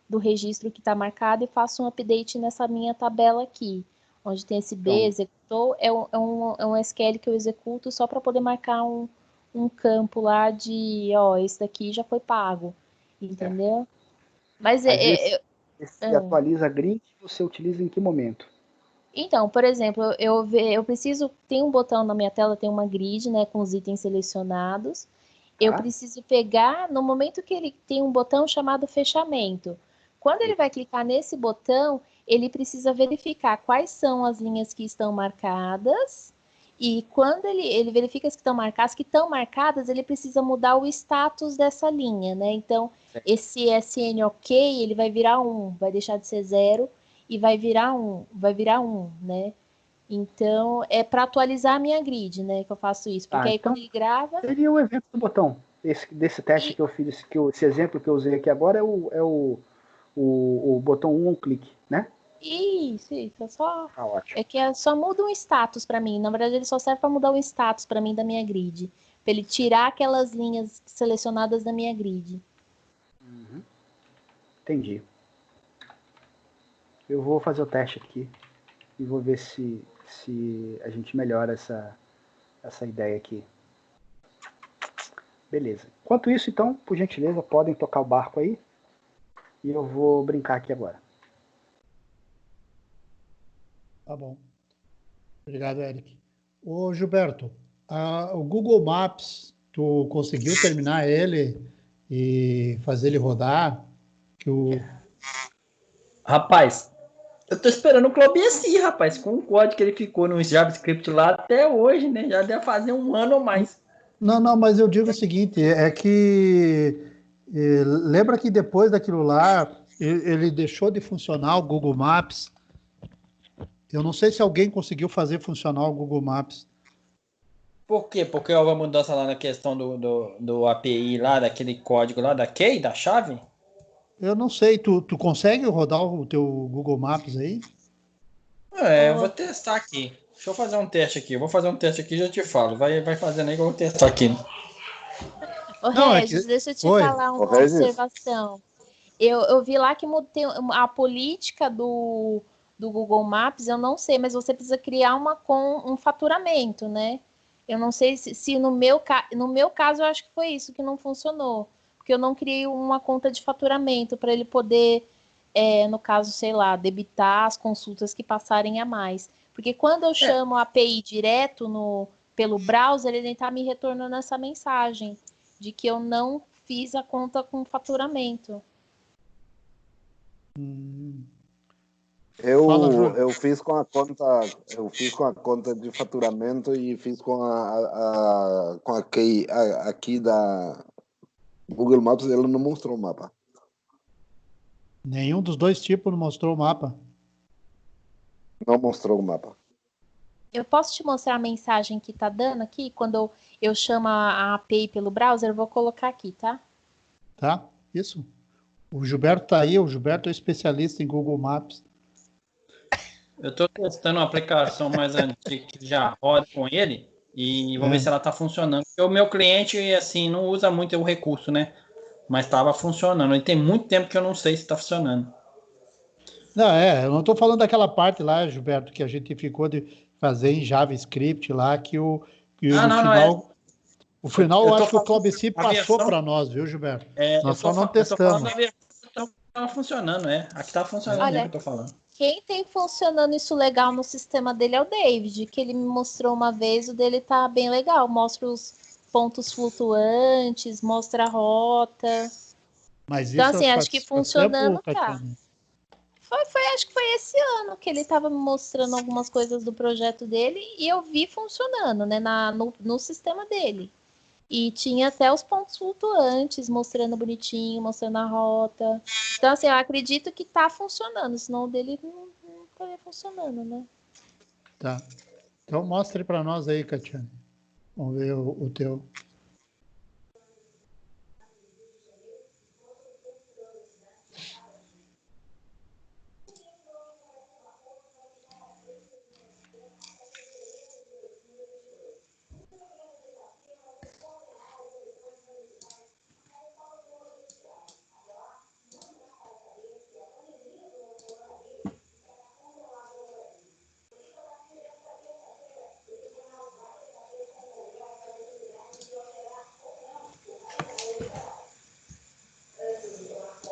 do registro que está marcado e faço um update nessa minha tabela aqui, onde tem esse B, Então, executou, é um SQL que eu executo só para poder marcar um campo lá de, ó, esse daqui já foi pago, entendeu? Mas mas esse atualiza grid você utiliza em que momento? então, por exemplo, eu preciso, tem um botão na minha tela, tem uma grid, né, com os itens selecionados. Eu Tá? preciso pegar, no momento que ele tem um botão chamado fechamento. Quando ele vai clicar nesse botão, ele precisa verificar quais são as linhas que estão marcadas. E quando ele verifica as que estão marcadas, ele precisa mudar o status dessa linha, né? Então, esse SN OK, ele vai virar 1, vai deixar de ser 0 e vai virar 1, né? Então, é para atualizar a minha grid, né, que eu faço isso. Porque aí Então quando ele grava... seria o exemplo do botão. Desse teste que eu fiz, esse exemplo que eu usei aqui agora é o botão um clique, né? Isso, é só... Tá ótimo. É que só muda um status para mim. Na verdade, ele só serve para mudar o status para mim da minha grid. Para ele tirar aquelas linhas selecionadas da minha grid. Entendi. Eu vou fazer o teste aqui e vou ver se a gente melhora essa ideia aqui. Beleza. Enquanto isso, então, por gentileza, podem tocar o barco aí. E eu vou brincar aqui agora. Tá bom. Obrigado, Eric. Ô, Gilberto, o Google Maps, tu conseguiu terminar ele e fazer ele rodar? Rapaz, eu tô esperando o Clobieci, rapaz, com o código que ele ficou no JavaScript lá até hoje, né? Já deve fazer um ano ou mais. Não, mas eu digo o seguinte, é que lembra que depois daquilo lá, ele deixou de funcionar o Google Maps. Eu não sei se alguém conseguiu fazer funcionar o Google Maps. Por quê? Porque houve uma mudança lá na questão do API lá, daquele código lá, da key, da chave? Eu não sei, tu consegue rodar o teu Google Maps aí? Eu vou testar aqui. Deixa eu fazer um teste aqui. Eu vou fazer um teste aqui e já te falo. Vai fazendo aí que eu vou testar aqui. Ô, Não, Regis, deixa eu te Oi. falar uma observação. Eu vi lá que tem a política do Google Maps, eu não sei, mas você precisa criar um faturamento, né? Eu não sei se no meu caso, eu acho que foi isso que não funcionou. Porque eu não criei uma conta de faturamento para ele poder, no caso, sei lá, debitar as consultas que passarem a mais. Porque quando eu chamo a API direto pelo browser, ele está me retornando essa mensagem de que eu não fiz a conta com faturamento. Eu fiz com a conta de faturamento e fiz com a key aqui da Google Maps, ele não mostrou o mapa. Nenhum dos dois tipos não mostrou o mapa. Não mostrou o mapa. Eu posso te mostrar a mensagem que tá dando aqui? Quando eu chamo a API pelo browser, eu vou colocar aqui, tá? Tá? Isso. O Gilberto tá aí, o Gilberto é especialista em Google Maps. Eu estou testando uma aplicação mais antiga que já roda com ele e vou ver se ela está funcionando. Porque o meu cliente, assim, não usa muito o recurso, né? Mas estava funcionando. E tem muito tempo que eu não sei se está funcionando. Não, eu não estou falando daquela parte lá, Gilberto, que a gente ficou de fazer em JavaScript lá, que no final... O final, eu acho que o Clobici passou para nós, viu, Gilberto? Nós só não testamos. Eu tô falando da versão que estava funcionando, Aqui está funcionando, Olha, que eu tô falando. Quem tem funcionando isso legal no sistema dele é o David, que ele me mostrou uma vez, o dele tá bem legal. Mostra os pontos flutuantes, mostra a rota. Mas Então, isso assim, acho que faz tempo, funcionando tá. Tatiana? Acho que foi esse ano que ele estava me mostrando algumas coisas do projeto dele e eu vi funcionando, né, no sistema dele. E tinha até os pontos flutuantes, mostrando bonitinho, mostrando a rota. Então, assim, eu acredito que tá funcionando, senão o dele não estaria funcionando, né? Tá. Então mostre para nós aí, Tatiana. Vamos ver o teu.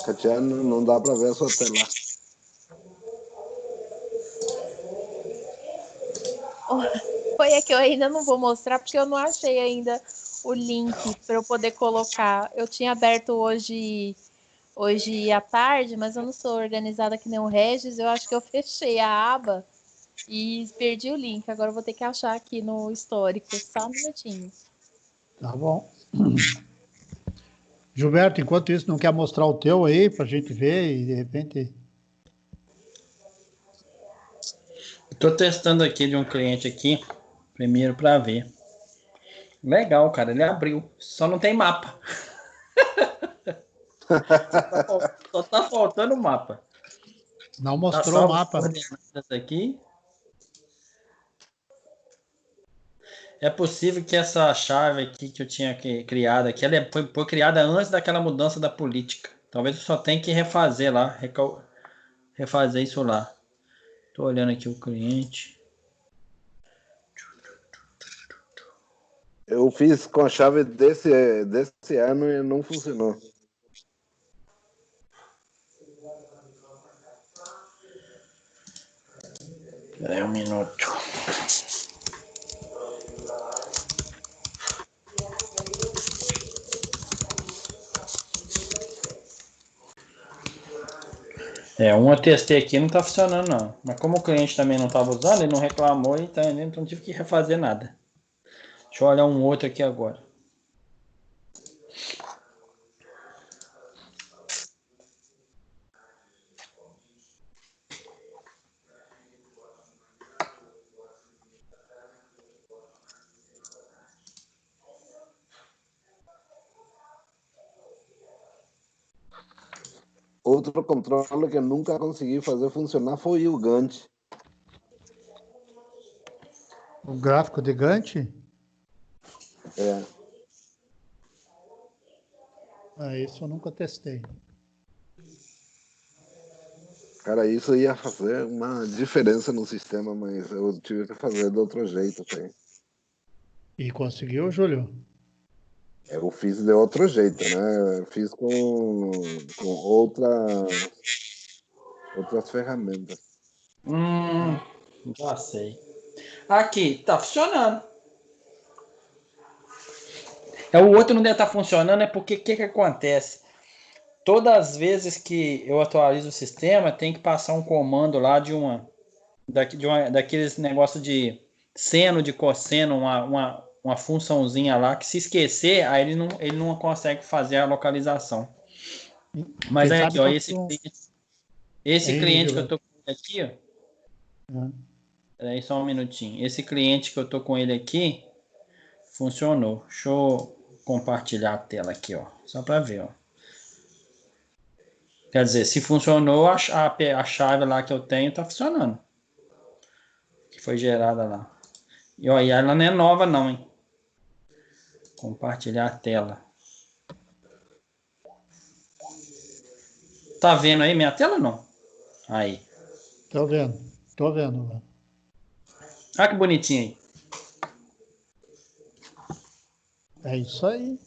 Katia, não dá para ver a sua tela. Foi que eu ainda não vou mostrar, porque eu não achei ainda o link para eu poder colocar. Eu tinha aberto hoje à tarde, mas eu não sou organizada que nem o Regis. Eu acho que eu fechei a aba e perdi o link. Agora eu vou ter que achar aqui no histórico. Só um minutinho. Tá bom. Gilberto, enquanto isso, não quer mostrar o teu aí pra gente ver e de repente... Estou testando aqui de um cliente aqui, primeiro para ver. Legal, cara, ele abriu. Só não tem mapa. Só tá faltando o mapa. Não mostrou o mapa. Aqui. É possível que essa chave aqui que eu tinha criada aqui, ela foi criada antes daquela mudança da política. Talvez eu só tenha que refazer lá, refazer isso lá. Tô olhando aqui o cliente. Eu fiz com a chave desse ano e não funcionou. Espera aí um minuto. Eu testei aqui, não tá funcionando não. Mas como o cliente também não estava usando, ele não reclamou, então não tive que refazer nada. Deixa eu olhar um outro aqui agora. Outro controle que nunca consegui fazer funcionar foi o Gantt. O gráfico de Gantt? Isso eu nunca testei. Cara, isso ia fazer uma diferença no sistema, mas eu tive que fazer de outro jeito. Tá? E conseguiu, Júlio? Eu fiz de outro jeito, né? Eu fiz com outras ferramentas. Já sei. Aqui, tá funcionando. O outro não deve estar funcionando, é porque o que acontece? Todas as vezes que eu atualizo o sistema, tem que passar um comando lá daqueles negócios de seno, de cosseno, uma funçãozinha lá, que se esquecer, aí ele não consegue fazer a localização. Mas aí aqui, ó, esse cliente que eu tô com ele aqui, ó. Peraí só um minutinho. Esse cliente que eu tô com ele aqui, funcionou. Deixa eu compartilhar a tela aqui, ó, só para ver, ó. Quer dizer, se funcionou, a chave lá que eu tenho tá funcionando. Que foi gerada lá. E ó, ela não é nova não, hein? Compartilhar a tela. Tá vendo aí minha tela ou não? Aí. Tô vendo. Olha que bonitinho aí. É isso aí.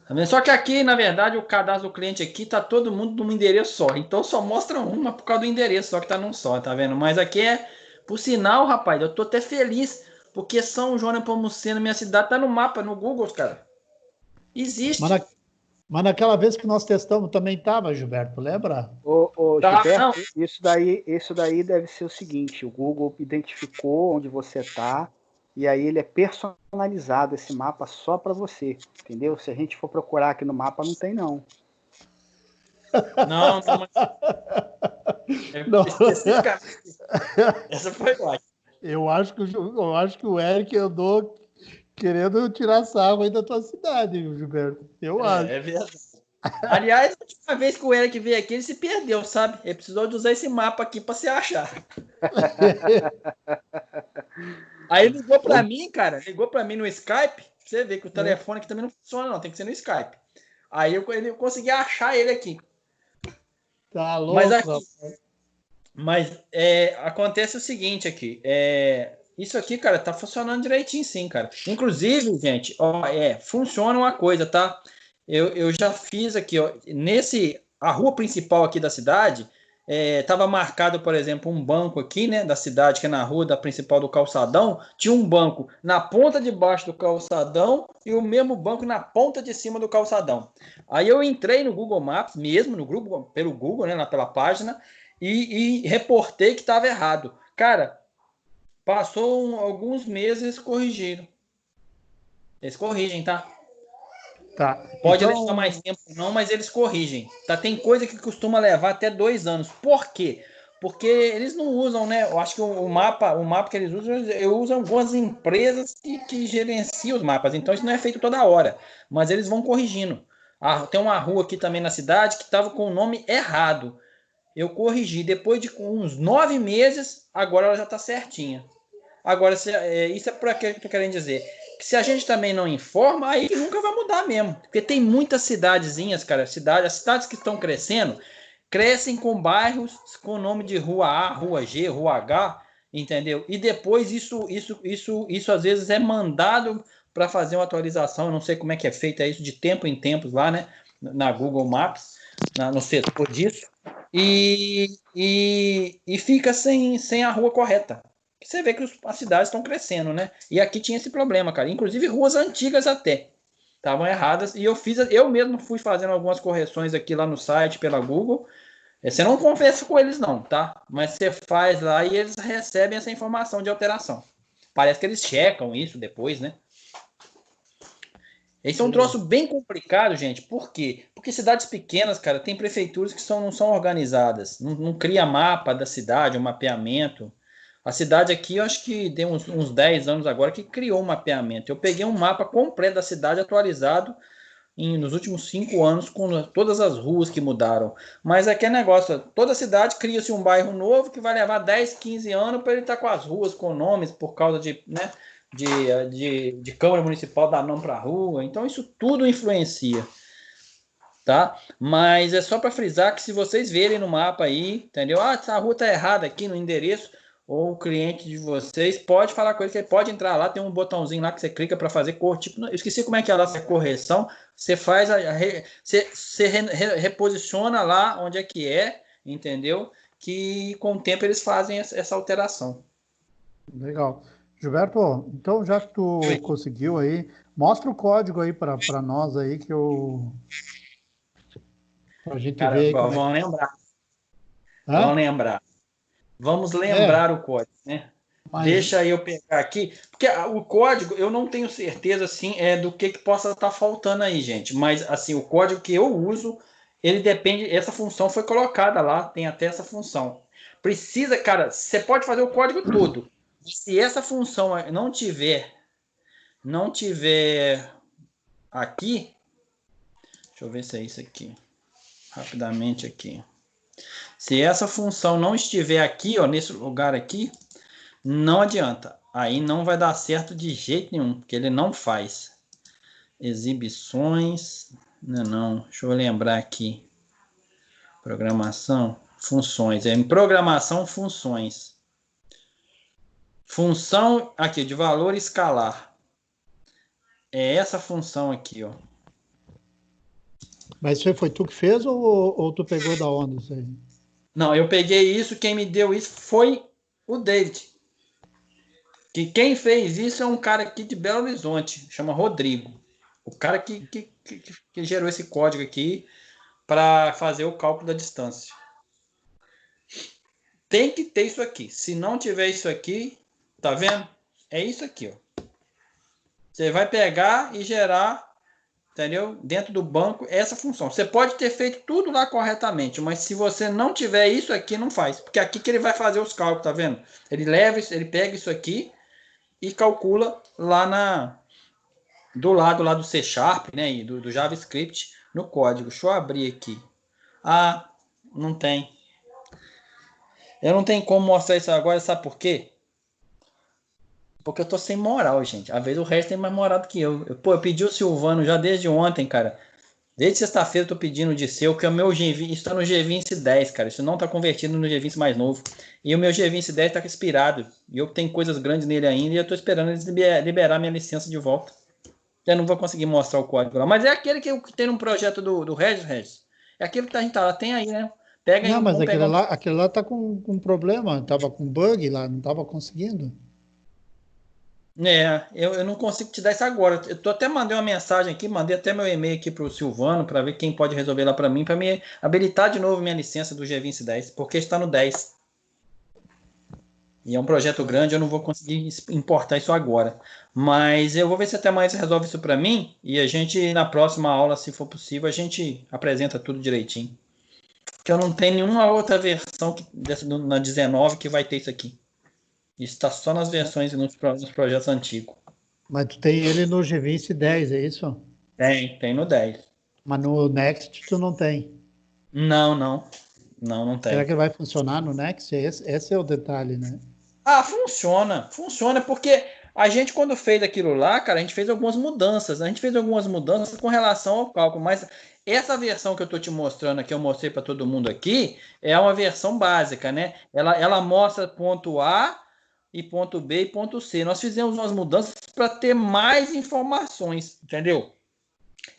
Tá vendo? Só que aqui, na verdade, o cadastro do cliente aqui tá todo mundo num endereço só. Então só mostra uma por causa do endereço, só que tá num só, tá vendo? Mas aqui por sinal, rapaz, eu tô até feliz, porque São João Nepomuceno, minha cidade, tá no mapa, no Google, cara. Existe. Mas naquela vez que nós testamos também estava, Gilberto, lembra? Gilberto, isso daí deve ser o seguinte, o Google identificou onde você está, e aí ele é personalizado, esse mapa, só para você, entendeu? Se a gente for procurar aqui no mapa, não tem, não. Não. Não. Essa foi ótima. Eu acho que o Eric andou querendo tirar sarro aí da tua cidade, Gilberto. Eu acho. É verdade. Aliás, a última vez que o Eric veio aqui, ele se perdeu, sabe? Ele precisou de usar esse mapa aqui para se achar. Aí ligou para mim, cara. Ligou para mim no Skype. Você vê que o telefone aqui também não funciona, não. Tem que ser no Skype. Aí eu consegui achar ele aqui. Tá louco, mas acontece o seguinte aqui. Isso aqui, cara, tá funcionando direitinho sim, cara. Inclusive, gente, ó, funciona uma coisa, tá? Eu já fiz aqui, ó, a rua principal aqui da cidade, estava marcado, por exemplo, um banco aqui, né, da cidade, que é na rua da principal do calçadão, tinha um banco na ponta de baixo do calçadão e o mesmo banco na ponta de cima do calçadão. Aí eu entrei no Google Maps, mesmo no grupo, pelo Google, né, pela página, e reportei que estava errado. Cara, passou alguns meses, eles corrigiram. Eles corrigem, tá? Tá. Pode Então, levar mais tempo, não, mas eles corrigem. Tá? Tem coisa que costuma levar até 2 anos. Por quê? Porque eles não usam, né? Eu acho que o mapa que eles usam, eu uso algumas empresas que gerenciam os mapas. Então isso não é feito toda hora. Mas eles vão corrigindo. Tem uma rua aqui também na cidade que estava com o nome errado. Eu corrigi. Depois de uns 9 meses, agora ela já está certinha. Agora, isso é para que eu estou querendo dizer. Que se a gente também não informa, aí nunca vai mudar mesmo. Porque tem muitas cidadezinhas, cara. As cidades que estão crescendo, crescem com bairros com nome de rua A, rua G, rua H, entendeu? E depois isso às vezes é mandado para fazer uma atualização. Eu não sei como é que é feita isso de tempo em tempos lá, né? Na Google Maps, no setor disso. E fica sem a rua correta. Você vê que as cidades estão crescendo, né? E aqui tinha esse problema, cara. Inclusive ruas antigas até estavam erradas. E eu mesmo fui fazendo algumas correções aqui lá no site pela Google. Você não conversa com eles não, tá? Mas você faz lá e eles recebem essa informação de alteração. Parece que eles checam isso depois, né? Esse é um troço bem complicado, gente. Por quê? Porque cidades pequenas, cara, tem prefeituras que não são organizadas. Não cria mapa da cidade, um mapeamento. A cidade aqui, eu acho que tem uns 10 anos agora que criou um mapeamento. Eu peguei um mapa completo da cidade atualizado nos últimos 5 anos, com todas as ruas que mudaram. Mas é aquele negócio, toda cidade cria-se um bairro novo que vai levar 10, 15 anos para ele estar com as ruas, com nomes, por causa de, né, de Câmara Municipal dar nome para a rua. Então isso tudo influencia. Tá? Mas é só para frisar que se vocês verem no mapa aí, entendeu? Essa rua tá errada aqui no endereço, ou o cliente de vocês pode falar com ele, que ele pode entrar lá, tem um botãozinho lá que você clica para fazer cor, tipo, eu esqueci como é que é lá essa correção, você faz você reposiciona lá onde é que é, entendeu? Que com o tempo eles fazem essa alteração. Legal. Gilberto, então já que tu conseguiu aí, mostra o código aí para nós aí que pra gente Cara, ver. vamos lembrar. Vamos lembrar o código, né? Mas... Deixa eu pegar aqui, porque o código eu não tenho certeza assim do que possa estar faltando aí, gente. Mas assim, o código que eu uso, ele depende. Essa função foi colocada lá, tem até essa função. Precisa, cara, você pode fazer o código todo. Se essa função não tiver aqui, deixa eu ver se é isso aqui, rapidamente aqui. Se essa função não estiver aqui, ó, nesse lugar aqui, não adianta. Aí não vai dar certo de jeito nenhum, porque ele não faz. Exibições, não. Deixa eu lembrar aqui. Programação, funções. Em programação, funções. Função aqui de valor escalar. É essa função aqui, ó. Mas isso aí foi tu que fez ou tu pegou da onde isso aí? Não, eu peguei isso, quem me deu isso foi o David. Que quem fez isso é um cara aqui de Belo Horizonte, chama Rodrigo. O cara que gerou esse código aqui para fazer o cálculo da distância. Tem que ter isso aqui. Se não tiver isso aqui, tá vendo? É isso aqui, ó. Você vai pegar e gerar, entendeu? Dentro do banco, essa função. Você pode ter feito tudo lá corretamente, mas se você não tiver isso aqui, não faz. Porque aqui que ele vai fazer os cálculos, tá vendo? Ele pega isso aqui e calcula lá do lado lá do C Sharp, né? E do JavaScript no código. Deixa eu abrir aqui. Ah, não tem. Eu não tenho como mostrar isso agora, sabe por quê? Porque eu tô sem moral, gente. Às vezes o resto tem mais moral do que eu. Eu pedi o Silvano já desde ontem, cara. Desde sexta-feira eu tô pedindo de seu, que o meu G20, isso tá no G20 10, cara. Isso não tá convertido no G20 mais novo. E o meu G20 10 tá expirado. E eu tenho coisas grandes nele ainda e eu tô esperando eles liberar minha licença de volta. Eu não vou conseguir mostrar o código lá. Mas é aquele que tem um projeto do Regis. É aquele que a gente tá lá, tem aí, né? Pega aí, Não, mas vamos pegar aquele lá tá com problema, tava com bug lá, não tava conseguindo. Eu não consigo te dar isso agora. Eu tô até mandei uma mensagem aqui, mandei até meu e-mail aqui pro Silvano para ver quem pode resolver lá para mim, para me habilitar de novo minha licença do G20 10, porque está no 10. E é um projeto grande, eu não vou conseguir importar isso agora. Mas eu vou ver se até mais resolve isso para mim e a gente, na próxima aula, se for possível, a gente apresenta tudo direitinho. Porque eu não tenho nenhuma outra versão na 19 que vai ter isso aqui. Isso está só nas versões e nos projetos antigos. Mas tu tem ele no G20 10, é isso? Tem no 10. Mas no Next tu não tem. Não Será tem. que ele vai funcionar no Next? Esse é o detalhe, né? Ah, funciona porque a gente quando fez aquilo lá, cara, a gente fez algumas mudanças. A gente fez algumas mudanças com relação ao cálculo, mas essa versão que eu tô te mostrando aqui, eu mostrei para todo mundo aqui, é uma versão básica, né? Ela mostra ponto A e ponto B e ponto C. Nós fizemos umas mudanças para ter mais informações, entendeu?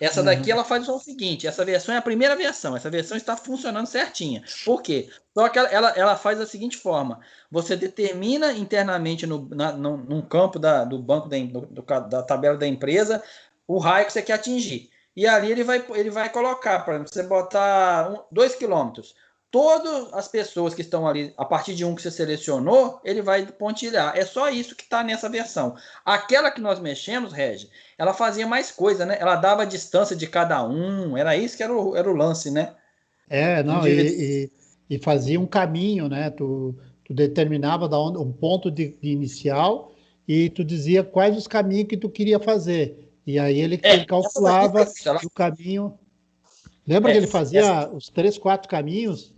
Essa daqui ela faz o seguinte, essa versão é a primeira versão, essa versão está funcionando certinha. Por quê? Só que ela faz da seguinte forma, você determina internamente num campo do banco da tabela da empresa o raio que você quer atingir. E ali ele vai colocar, para você botar 2 quilômetros. Todas as pessoas que estão ali, a partir de um que você selecionou, ele vai pontilhar. É só isso que está nessa versão. Aquela que nós mexemos, Regi, ela fazia mais coisa, né? Ela dava a distância de cada um, era isso que era o lance, né? Não, e fazia um caminho, né? Tu determinava um ponto de inicial e tu dizia quais os caminhos que tu queria fazer. E aí ele calculava o caminho. Lembra que ele fazia os 3, 4 caminhos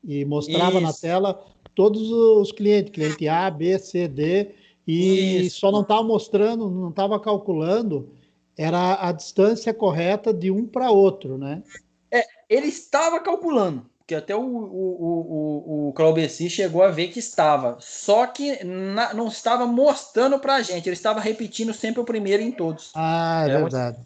e mostrava na tela todos os clientes, cliente A, B, C, D, e só não estava mostrando, não estava calculando, era a distância correta de um para outro, né? Ele estava calculando, porque até o Claubeci chegou a ver que estava, só que não estava mostrando para a gente, ele estava repetindo sempre o primeiro em todos. Ah, é verdade.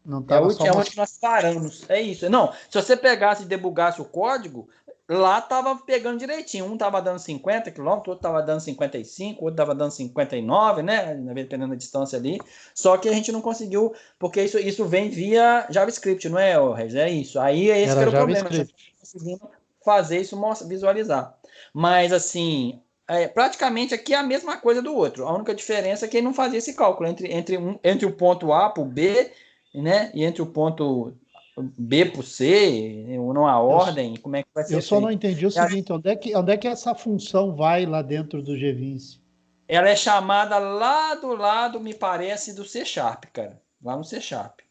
Não É estava só onde nós paramos. É isso. Não, se você pegasse e debugasse o código, lá estava pegando direitinho. Um estava dando 50 km, outro estava dando 55, outro estava dando 59, né? Dependendo da distância ali. Só que a gente não conseguiu, porque isso vem via JavaScript, não é, Regis? É isso. Aí é esse que era o problema. A gente não conseguindo fazer isso, visualizar. Mas, assim, praticamente aqui é a mesma coisa do outro. A única diferença é que ele não fazia esse cálculo entre o ponto A para o B, né? E entre o ponto B para o C, ou não a ordem, como é que vai ser? Eu só não entendi o seguinte, onde é que essa função vai lá dentro do G20? Ela é chamada lá do lado, me parece, do C Sharp, cara. Lá no C Sharp.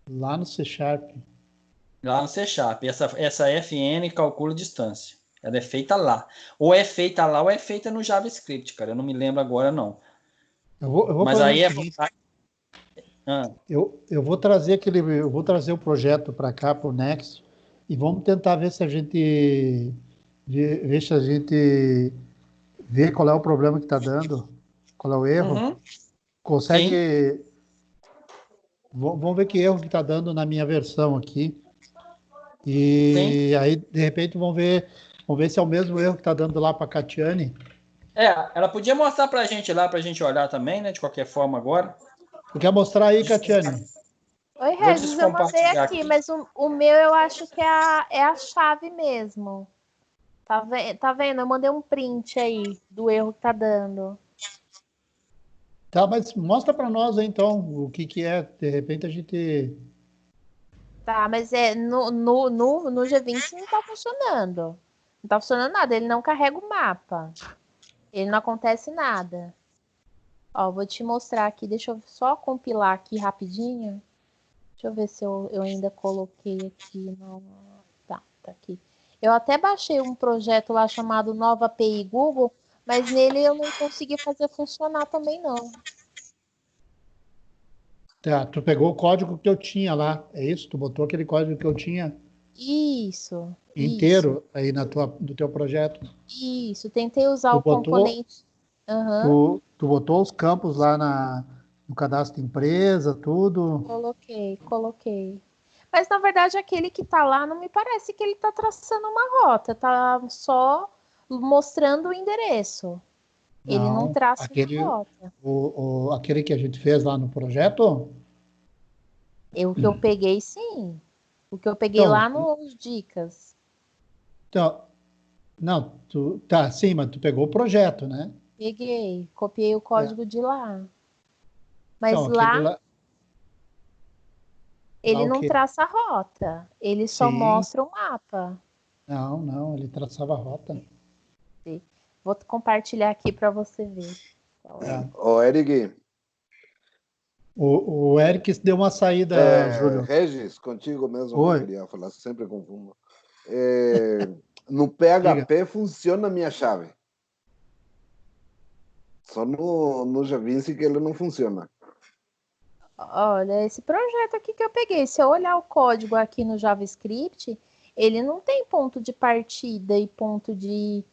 Lá no C Sharp. Lá no C Sharp. Essa FN calcula distância. Ela é feita lá. Ou é feita lá ou é feita no JavaScript, cara. Eu não me lembro agora, não. Eu vou Mas aí eu vou trazer o projeto para cá, para o Next, e vamos tentar ver se a gente vê qual é o problema que está dando, qual é o erro. Consegue. Sim. Vamos ver que erro que está dando na minha versão aqui. E sim. Aí, de repente, vamos ver se é o mesmo erro que está dando lá para a Catiane. Ela podia mostrar para a gente lá, para a gente olhar também, né? De qualquer forma agora. Tu quer mostrar aí, Catiane? Oi, Regis, eu mandei aqui, mas o meu eu acho que é a chave mesmo. Tá vendo? Eu mandei um print aí do erro que tá dando. Tá, mas mostra para nós aí, então o que é. De repente a gente... Tá, mas no G20 não tá funcionando. Não tá funcionando nada, ele não carrega o mapa. Ele não acontece nada. Ó, vou te mostrar aqui, deixa eu só compilar aqui rapidinho. Deixa eu ver se eu ainda coloquei aqui. Tá aqui. Eu até baixei um projeto lá chamado Nova API Google, mas nele eu não consegui fazer funcionar também, não. Tá, tu pegou o código que eu tinha lá, é isso? Tu botou aquele código que eu tinha? Isso. Inteiro aí do teu projeto? Isso, tentei usar o componente. Tu botou os campos lá no cadastro de empresa, tudo. Coloquei. Mas, na verdade, aquele que tá lá não me parece que ele tá traçando uma rota, tá só mostrando o endereço. Ele não Não, traça uma rota. aquele que a gente fez lá no projeto? O que eu peguei, sim. O que eu peguei Então, lá nos dicas. então, não, sim, mas tu pegou o projeto, né? Peguei, copiei o É. código de lá. Mas Então, aquele lá lá ele o não quê? traça a rota, ele só Sim, mostra o mapa. não, ele traçava a rota. Vou compartilhar aqui para você ver. Tá. Ô, Eric, O Eric deu uma saída, Júlio. Regis, contigo mesmo que eu Oi, queria falar, sempre confundo. No diga. PHP funciona a minha chave. Só no Javinci que ele não funciona. Olha, esse projeto aqui que eu peguei, se eu olhar o código aqui no JavaScript, ele não tem ponto de partida e ponto de...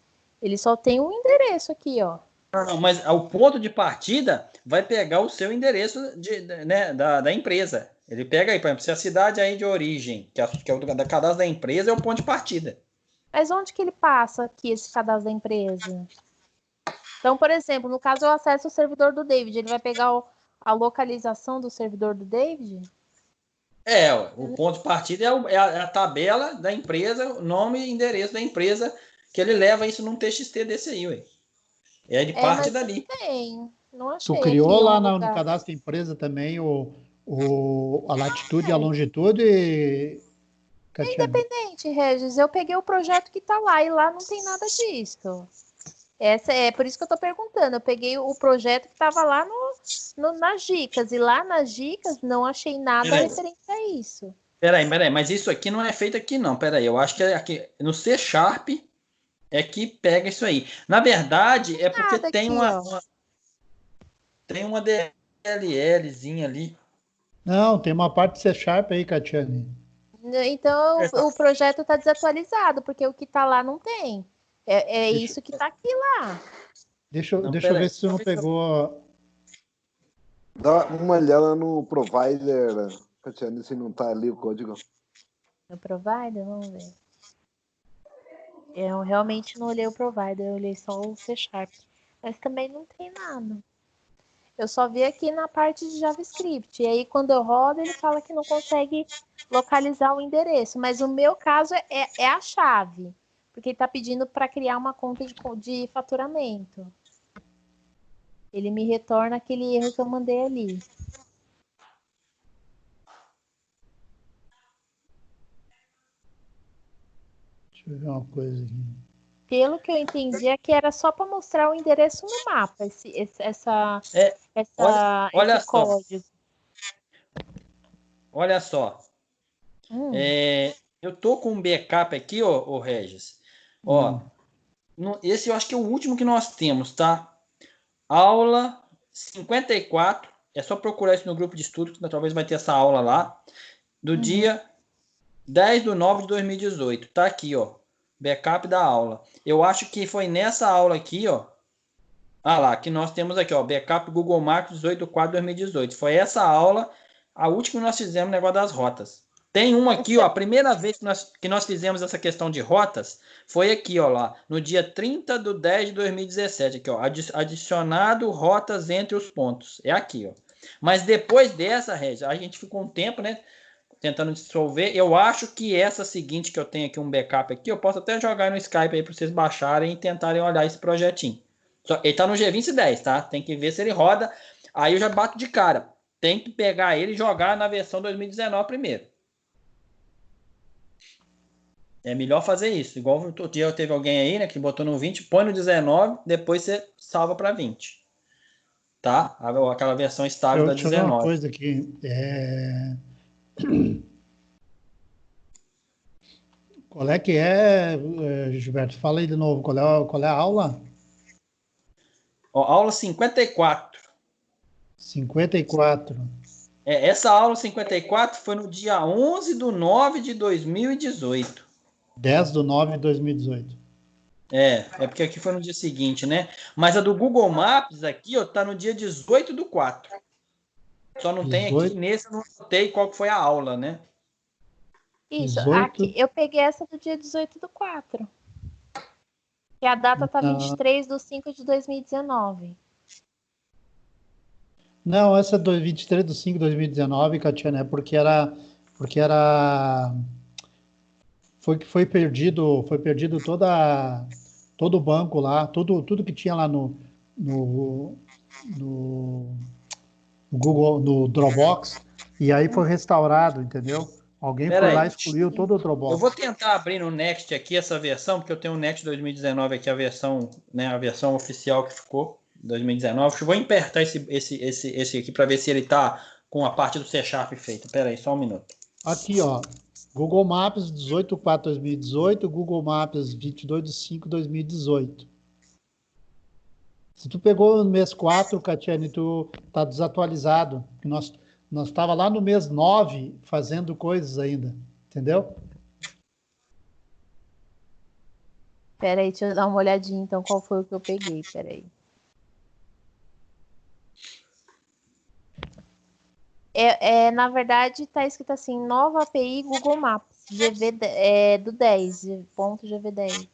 Ele só tem um endereço aqui, ó. Não, mas o ponto de partida vai pegar o seu endereço né, da empresa. Ele pega aí, por exemplo, se a cidade aí de origem, que é o da cadastro da empresa, é o ponto de partida. Mas onde que ele passa aqui, esse cadastro da empresa? Então, por exemplo, no caso eu acesso o servidor do David, ele vai pegar a localização do servidor do David? O ponto de partida é a tabela da empresa, o nome e endereço da empresa, que ele leva isso num TXT desse aí, ué. Ele parte Mas não dali. tem. Não Tu achei criou aqui lá um no lugar. cadastro da empresa também a latitude e a longitude, Catiane? Independente, Regis, eu peguei o projeto que tá lá e lá não tem nada disso. É por isso que eu tô perguntando. Eu peguei o projeto que estava lá nas dicas, e lá nas dicas não achei nada referente a isso. Peraí, mas isso aqui não é feito aqui, não. Peraí, eu acho que é aqui no C Sharp é que pega isso aí. Na verdade, é porque Nada tem aqui, ó. tem uma DLLzinha ali. Não, tem uma parte C Sharp aí, Catiane. Então o projeto está desatualizado, porque o que está lá não tem. Isso que está aqui lá. Deixa Não, eu ver peraí. se tu não pegou. Dá uma olhada no provider, Catiane, se não tá ali o código. No provider, vamos ver. Eu realmente não olhei o provider, eu olhei só o C Sharp. Mas também não tem nada. Eu só vi aqui na parte de JavaScript. E aí, quando eu rodo, ele fala que não consegue localizar o endereço. Mas o meu caso é a chave. Porque ele está pedindo para criar uma conta de faturamento. Ele me retorna aquele erro que eu mandei ali. Deixa eu ver uma coisa aqui. Pelo que eu entendi, é que era só para mostrar o endereço no mapa, Olha esse só. código. Olha só. Eu tô com um backup aqui, ó, Regis. Ó, esse eu acho que é o último que nós temos, tá? Aula 54. É só procurar isso no grupo de estudo, que talvez vai ter essa aula lá. Do dia 10/9/2018. Tá aqui, ó. Backup da aula. Eu acho que foi nessa aula aqui, ó. Ah lá, que nós temos aqui, ó. Backup Google Maps 18/4/2018. Foi essa aula, a última que nós fizemos, negócio das rotas. Tem uma aqui, ó. A primeira vez que nós fizemos essa questão de rotas foi aqui, ó, lá. No dia 30/10/2017. Aqui, ó. Adicionado rotas entre os pontos. É aqui, ó. Mas depois dessa, Regis, a gente ficou um tempo, né? Tentando dissolver. Eu acho que essa seguinte que eu tenho aqui, um backup aqui, eu posso até jogar no Skype aí para vocês baixarem e tentarem olhar esse projetinho. Ele tá no G2010, tá? Tem que ver se ele roda. Aí eu já bato de cara. Tem que pegar ele e jogar na versão 2019 primeiro. É melhor fazer isso. Igual outro dia teve alguém aí, né, que botou no 20, põe no 19, depois você salva para 20. Tá? Aquela versão estável da Deixa eu ver uma 19. coisa aqui. Qual é que Gilberto? Fala aí de novo. Qual é a aula? Ó, aula 54. 54. Essa aula 54 foi no dia 11/9/2018. 10/9/2018. É porque aqui foi no dia seguinte, né? Mas a do Google Maps aqui, ó, tá no dia 18/4. Só não tem aqui, nesse eu não notei qual que foi a aula, né? Isso, 18. aqui, eu peguei essa do dia 18/4. Que a data tá 23/5/2019. Não, essa é 23/5/2019, Catiana, é porque era foi perdido todo o banco lá, tudo que tinha lá no, no Google, no Dropbox, e aí foi restaurado, entendeu? Alguém Pera foi lá aí. e excluiu todo o Eu Dropbox. vou tentar abrir no Next aqui essa versão, porque eu tenho o Next 2019 aqui, a versão, né, a versão oficial que ficou, 2019. Eu vou apertar esse aqui para ver se ele tá com a parte do C Sharp feita. Pera aí, só um minuto. Aqui, ó, Google Maps 18/4/2018, Google Maps 22/5/2018. Se tu pegou no mês 4, Catiane, tu tá desatualizado. Nós tava lá no mês 9 fazendo coisas ainda, entendeu? Pera aí, deixa eu dar uma olhadinha, então, qual foi o que eu peguei. Pera aí. Na verdade, tá escrito assim, nova API Google Maps, do 10, ponto GV10.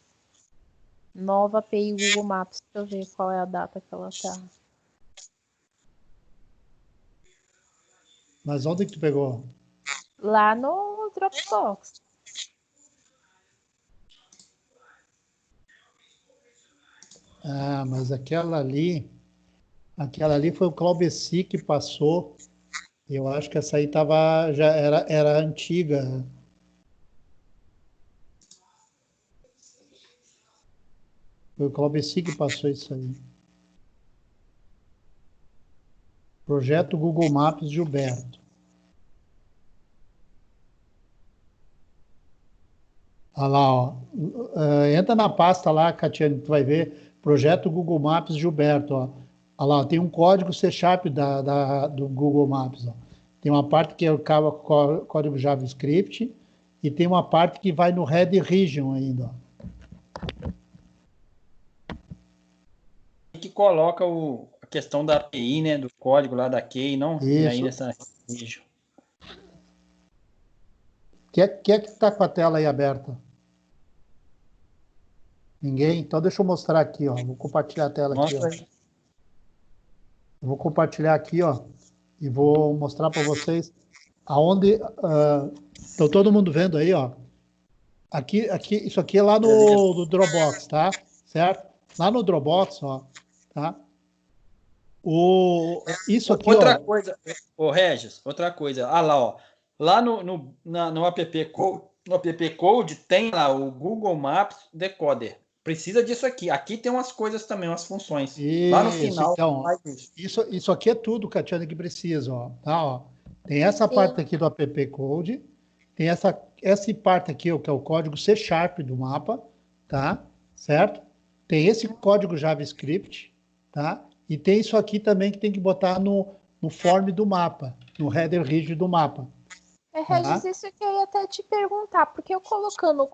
Nova API Google Maps. Deixa eu ver qual é a data que ela tá. Mas onde que tu pegou? Lá no Dropbox. Ah, mas aquela ali foi o Claubeci que passou. Eu acho que essa aí já era antiga. Foi o Claubeci que passou isso aí. Projeto Google Maps Gilberto. Olha lá, ó. Entra na pasta lá, Catiane, tu vai ver. Projeto Google Maps Gilberto, ó. Olha lá, tem um código C Sharp do Google Maps, ó. Tem uma parte que é o código JavaScript e tem uma parte que vai no head region ainda, ó. Que coloca a questão da API, né, do código lá da key, não? E aí Isso. nessa região. Quem é que está com a tela aí aberta? Ninguém? Então deixa eu mostrar aqui, ó. Vou compartilhar a tela aqui, ó. Aí. Eu vou compartilhar aqui, ó, e vou mostrar para vocês aonde estão todo mundo vendo aí, ó. Aqui, isso aqui é lá no Dropbox, tá? Certo? Lá no Dropbox, ó, tá? Isso aqui, outra ó. Coisa, ô Regis, outra coisa. Ah lá, ó. Lá no app Code tem lá o Google Maps Decoder. Precisa disso aqui. Aqui tem umas coisas também, umas funções. Lá no Isso, final então, faz isso aqui é tudo, Catiane, que precisa, ó, tá? Ó. Tem essa parte aqui do app Code, tem essa parte aqui, ó, que é o código C Sharp do mapa, tá? Certo? Tem esse código JavaScript, tá? E tem isso aqui também que tem que botar no form do mapa, no header region do mapa. Regis, isso que eu ia até te perguntar, porque eu colocando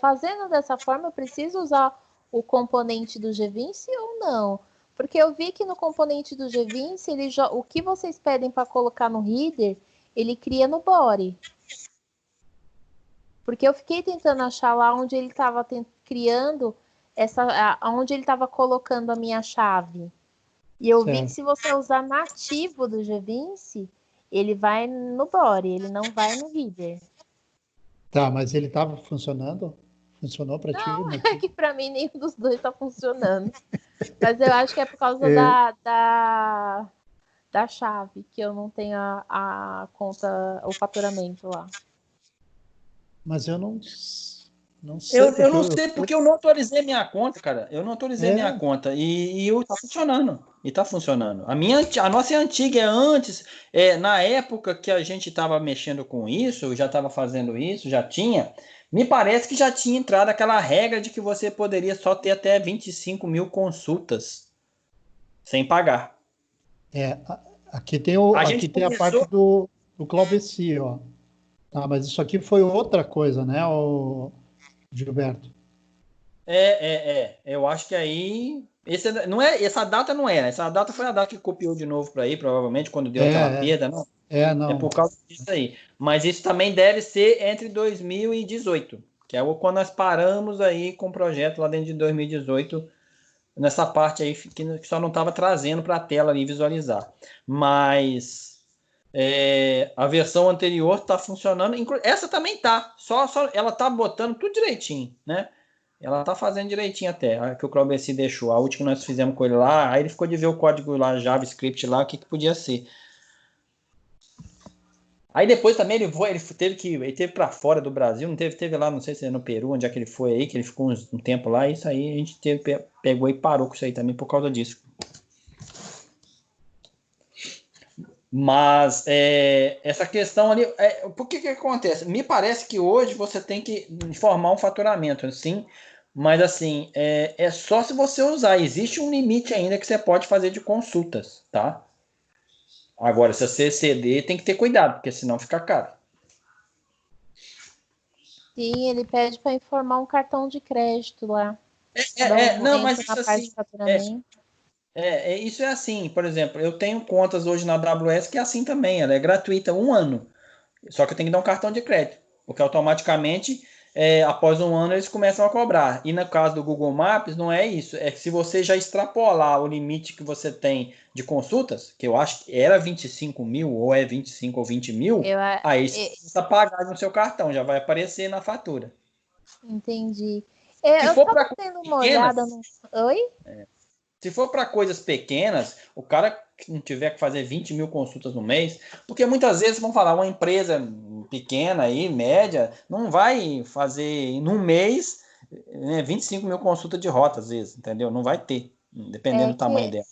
fazendo dessa forma, eu preciso usar o componente do Gvince ou não? Porque eu vi que no componente do Gvince, o que vocês pedem para colocar no header, ele cria no body. Porque eu fiquei tentando achar lá onde ele estava criando onde ele estava colocando a minha chave. E eu vi que se você usar nativo do Gvince, ele vai no body, ele não vai no header. Tá, mas ele estava funcionando? Funcionou para ti? Não, é que para mim nenhum dos dois está funcionando. Mas eu acho que é por causa da chave, que eu não tenho a conta, o faturamento lá. Mas eu não sei. Eu não sei porque eu não atualizei minha conta, cara. Eu não atualizei minha conta e tá funcionando. E tá funcionando. A nossa é antiga, é antes. Na época que a gente estava mexendo com isso, eu já estava fazendo isso, já tinha. Me parece que já tinha entrado aquela regra de que você poderia só ter até 25 mil consultas sem pagar. Aqui tem a parte do Claubeci, ó. Tá, mas isso aqui foi outra coisa, né, o Gilberto? Eu acho que aí Não é, essa data não é, né? Essa data foi a data que copiou de novo para aí, provavelmente, quando deu aquela perda, não? Não. É por causa disso aí. Mas isso também deve ser entre 2018, que é quando nós paramos aí com o projeto lá dentro de 2018, nessa parte aí que só não estava trazendo para a tela ali visualizar. Mas a versão anterior está funcionando. Essa também tá. Só ela tá botando tudo direitinho, né? Ela tá fazendo direitinho até, a que o Claubenci deixou. A última que nós fizemos com ele lá, aí ele ficou de ver o código lá, JavaScript lá, o que podia ser. Aí depois também ele teve para fora do Brasil, não teve lá, não sei se é no Peru, onde é que ele foi aí, que ele ficou um tempo lá, isso aí a gente pegou e parou com isso aí também por causa disso. Mas essa questão ali, por que acontece? Me parece que hoje você tem que formar um faturamento, assim, mas assim, é só se você usar. Existe um limite ainda que você pode fazer de consultas, tá? Agora, se você exceder, tem que ter cuidado, porque senão fica caro. Sim, ele pede para informar um cartão de crédito lá. Não, mas isso na parte de faturamento. Isso é assim, por exemplo, eu tenho contas hoje na AWS que é assim também, ela é gratuita 1 ano, só que eu tenho que dar um cartão de crédito, porque automaticamente, após 1 ano, eles começam a cobrar. E no caso do Google Maps, não é isso, é que se você já extrapolar o limite que você tem de consultas, que eu acho que era 25 mil, ou é 25 ou 20 mil, aí você precisa pagar no seu cartão, já vai aparecer na fatura. Entendi. Se Eu for estava para tendo uma olhada no... Oi? Se for para coisas pequenas, o cara que não tiver que fazer 20 mil consultas no mês, porque muitas vezes, vamos falar, uma empresa pequena aí, média, não vai fazer num mês 25 mil consultas de rota, às vezes, entendeu? Não vai ter, dependendo do tamanho dela.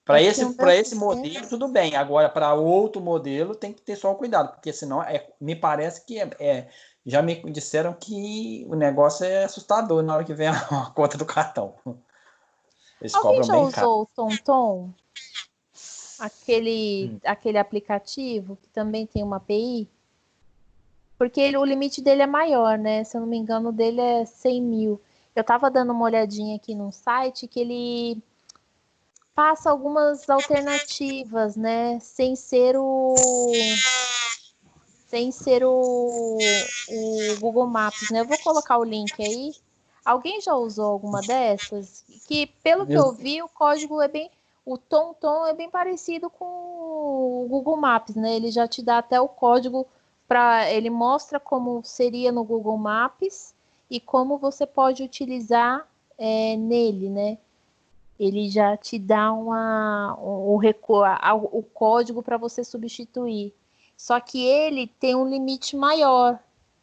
Para esse modelo, tudo bem. Agora, para outro modelo, tem que ter só o cuidado, porque senão me parece que já me disseram que o negócio é assustador na hora que vem a conta do cartão. Eles Alguém cobram já bem caro. usou o TomTom? Aquele aplicativo que também tem uma API? Porque o limite dele é maior, né? Se eu não me engano, o dele é 100 mil. Eu estava dando uma olhadinha aqui num site que ele passa algumas alternativas, né? Sem ser o Google Maps, né? Eu vou colocar o link aí. Alguém já usou alguma dessas? Que, pelo que eu vi, o código é bem... O TomTom é bem parecido com o Google Maps, né? Ele já te dá até o código para... Ele mostra como seria no Google Maps e como você pode utilizar nele, né? Ele já te dá o código para você substituir. Só que ele tem um limite maior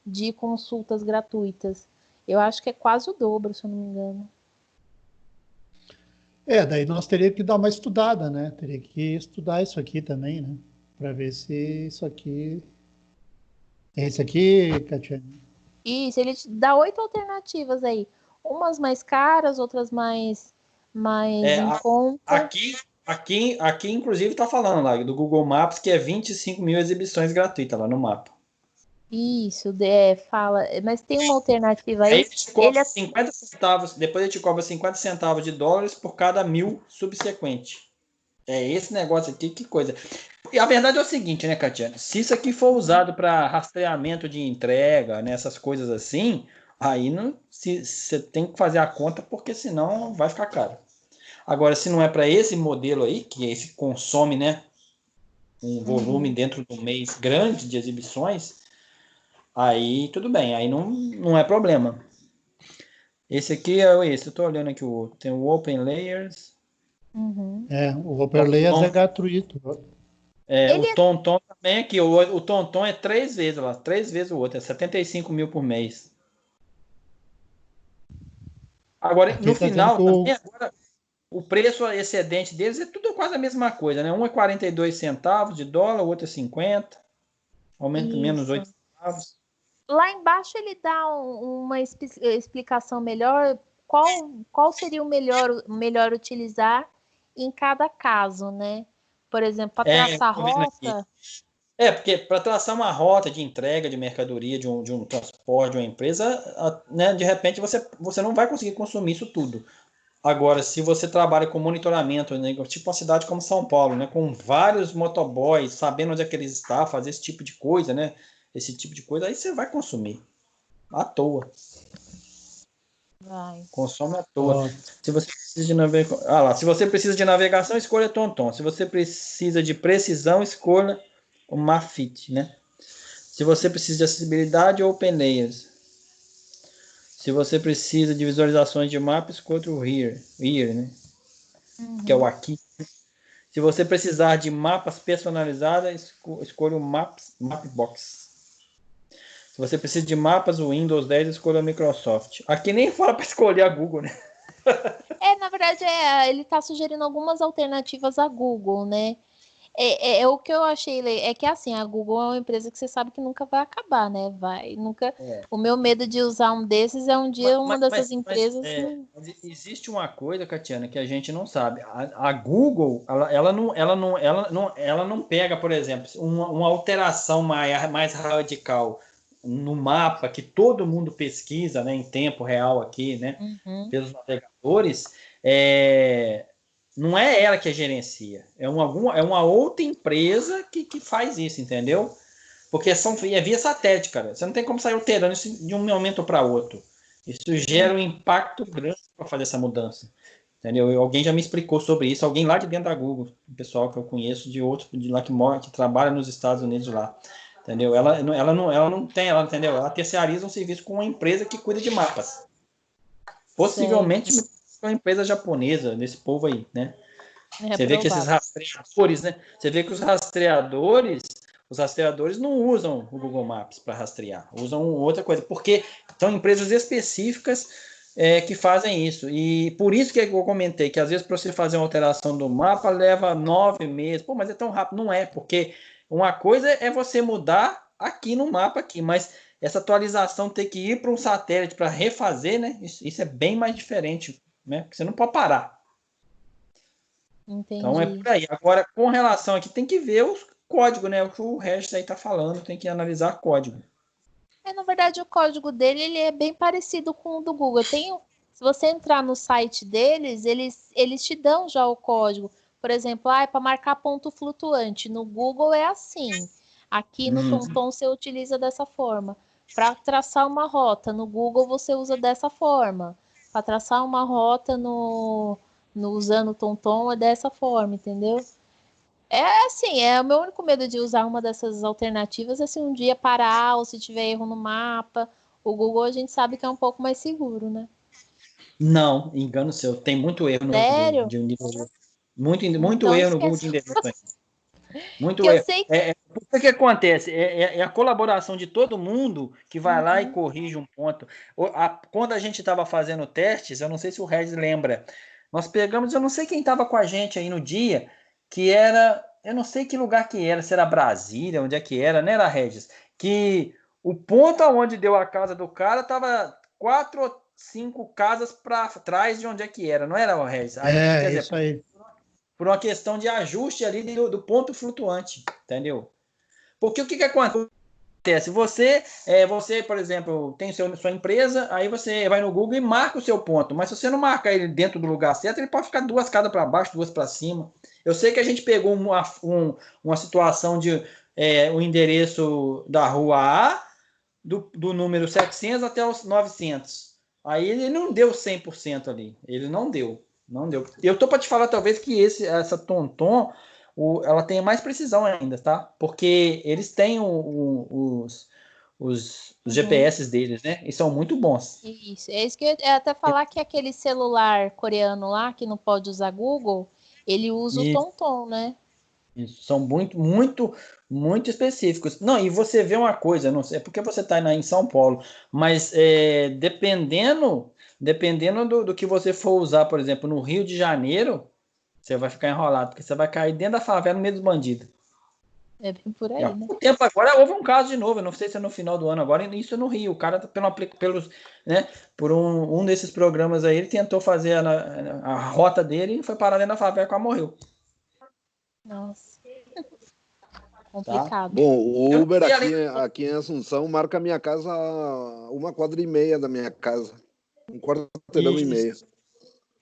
de consultas gratuitas. Eu acho que é quase o dobro, se eu não me engano. Daí nós teríamos que dar uma estudada, né? Teria que estudar isso aqui também, né? Para ver se isso aqui... É esse aqui, Catiane? Isso, ele te dá 8 alternativas aí. Umas mais caras, outras mais em conta. Aqui, inclusive, está falando lá do Google Maps que é 25 mil exibições gratuitas lá no mapa. Isso, fala. Mas tem uma alternativa aí. Aí ele te cobra 50 centavos, depois ele te cobra 50 centavos de dólares por cada 1.000 subsequente. É esse negócio aqui, que coisa. E a verdade é o seguinte, né, Catiane? Se isso aqui for usado para rastreamento de entrega, né, essas coisas assim, aí você tem que fazer a conta, porque senão vai ficar caro. Agora, se não é para esse modelo aí, que esse consome, né, um volume dentro do mês grande de exibições, aí tudo bem, aí não é problema. Esse aqui é esse, eu estou olhando aqui, tem o Open Layers. O Open Layers é gratuito. O TomTom também aqui, o TomTom é 3 vezes lá, 3 vezes o outro, é 75 mil por mês. Agora, aqui no final, também, agora, o preço excedente deles é tudo quase a mesma coisa, né? Um é 42 centavos de dólar, o outro é 50, aumenta menos 8 centavos. Lá embaixo ele dá uma explicação melhor, qual seria o melhor utilizar em cada caso, né? Por exemplo, para traçar rota... porque para traçar uma rota de entrega de mercadoria, de um transporte, de uma empresa, né, de repente você não vai conseguir consumir isso tudo. Agora, se você trabalha com monitoramento, né, tipo uma cidade como São Paulo, né, com vários motoboys, sabendo onde é que eles estão, fazer esse tipo de coisa, né, esse tipo de coisa, aí você vai consumir à toa. Vai. Consome à toa. Ó, Se você precisa de se você precisa de navegação, escolha TomTom. Se você precisa de precisão, escolha o Mafit, né? Se você precisa de acessibilidade, OpenLayers. Se você precisa de visualizações de mapa, escolha o Here, né? Que é o aqui. Se você precisar de mapas personalizados, escolha o Mapbox. Se você precisa de mapas, o Windows 10, escolha a Microsoft. Aqui nem fala para escolher a Google, né? Na verdade, ele está sugerindo algumas alternativas à Google, né? O que eu achei é que assim, a Google é uma empresa que você sabe que nunca vai acabar, né? Nunca. O meu medo de usar um desses é um dia uma dessas empresas. Existe uma coisa, Catiana, que a gente não sabe. A Google, ela não pega, por exemplo, uma alteração mais radical no mapa que todo mundo pesquisa, né, em tempo real aqui, né, pelos navegadores. Não é ela que gerencia, é uma outra empresa que faz isso, entendeu? Porque é via satélite, cara. Você não tem como sair alterando isso de um momento para outro. Isso gera um impacto grande para fazer essa mudança, entendeu? Alguém já me explicou sobre isso, alguém lá de dentro da Google, o pessoal que eu conheço de outro, de lá que trabalha nos Estados Unidos lá, entendeu? Ela não tem, entendeu? Ela terceiriza um serviço com uma empresa que cuida de mapas. Possivelmente uma empresa japonesa, desse povo aí, né? Você vê que esses rastreadores, né? Você vê que os rastreadores não usam o Google Maps para rastrear, usam outra coisa, porque são empresas específicas que fazem isso. E por isso que eu comentei que às vezes para você fazer uma alteração do mapa leva 9 meses. Pô, mas é tão rápido. Não é, porque uma coisa é você mudar aqui no mapa, aqui, mas essa atualização ter que ir para um satélite para refazer, né? Isso é bem mais diferente, né? Porque você não pode parar. Entendi. Então é por aí. Agora, com relação aqui, tem que ver o código, né? O que o Regis aí tá falando, tem que analisar código. Na verdade, o código dele ele é bem parecido com o do Google. Se você entrar no site deles, eles te dão já o código. Por exemplo, para marcar ponto flutuante. No Google é assim. Aqui no TomTom você utiliza dessa forma. Para traçar uma rota, no Google você usa dessa forma. Para traçar uma rota usando o TomTom é dessa forma, entendeu? Assim, o meu único medo de usar uma dessas alternativas é se um dia parar ou se tiver erro no mapa. O Google a gente sabe que é um pouco mais seguro, né? Não, engano seu. Tem muito erro no Sério? de endereço. Muito Então, erro no Google de endereço. Muito que eu erro. sei O que acontece? É a colaboração de todo mundo que vai lá e corrige um ponto. Quando a gente estava fazendo testes, eu não sei se o Regis lembra, nós pegamos, eu não sei quem estava com a gente aí no dia, que era, eu não sei que lugar que era, se era Brasília, onde é que era, né, era Regis? Que o ponto aonde deu a casa do cara estava 4 ou 5 casas para trás de onde é que era, não era, o Regis? Aí, quer dizer, isso aí. por uma questão de ajuste ali do ponto flutuante, entendeu? Porque o que acontece? Você, por exemplo, tem sua empresa, aí você vai no Google e marca o seu ponto, mas se você não marcar ele dentro do lugar certo, ele pode ficar 2 casas para baixo, 2 para cima. Eu sei que a gente pegou uma situação de o endereço da rua A, do número 700 até os 900. Aí ele não deu 100% ali. Ele não deu. Não deu. Eu tô para te falar, talvez, que essa TomTom, ela tenha mais precisão ainda, tá? Porque eles têm os GPS deles, né? E são muito bons. Isso. É isso que eu ia até falar que aquele celular coreano lá, que não pode usar Google, ele usa o TomTom, né? Isso, são muito específicos. Não, e você vê uma coisa, não sei, porque você está em São Paulo, mas dependendo do que você for usar, por exemplo, no Rio de Janeiro, você vai ficar enrolado, porque você vai cair dentro da favela no meio dos bandidos. É bem por aí, E há né? pouco tempo agora houve um caso de novo, eu não sei se é no final do ano agora, isso é no Rio. O cara, por um desses programas aí, ele tentou fazer a rota dele e foi parar dentro da favela e quase morreu. Nossa. Complicado. Tá? Bom, o Uber aqui em Assunção marca a minha casa 1,4 quadra da minha casa. 1,4 quarteirão e meio.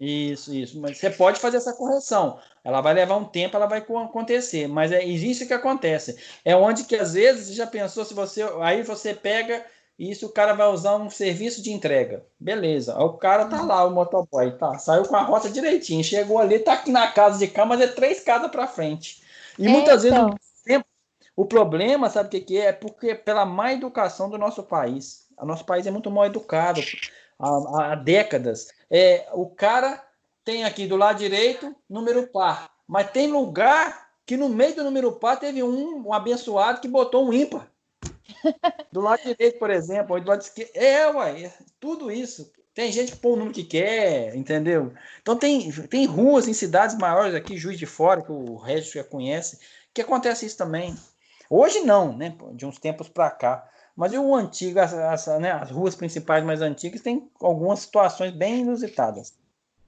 Isso. Mas você pode fazer essa correção. Ela vai levar um tempo, ela vai acontecer. Mas existe o que acontece. É onde que, às vezes, você já pensou, se você. Aí você pega isso, o cara vai usar um serviço de entrega. Beleza. Aí o cara tá lá, o motoboy, tá? Saiu com a rota direitinho. Chegou ali, tá aqui na casa de cá, mas é 3 casas para frente. E muitas vezes o problema, sabe o que é? É porque pela má educação do nosso país. O nosso país é muito mal educado há décadas. O cara tem aqui do lado direito número par, mas tem lugar que no meio do número par teve um abençoado que botou um ímpar. Do lado direito, por exemplo, ou do lado esquerdo. Tudo isso. Tem gente que põe o número que quer, entendeu? Então tem ruas em cidades maiores aqui, Juiz de Fora, que o Regis já conhece, que acontece isso também. Hoje não, né? De uns tempos para cá. Mas o antigo, né, as ruas principais mais antigas têm algumas situações bem inusitadas.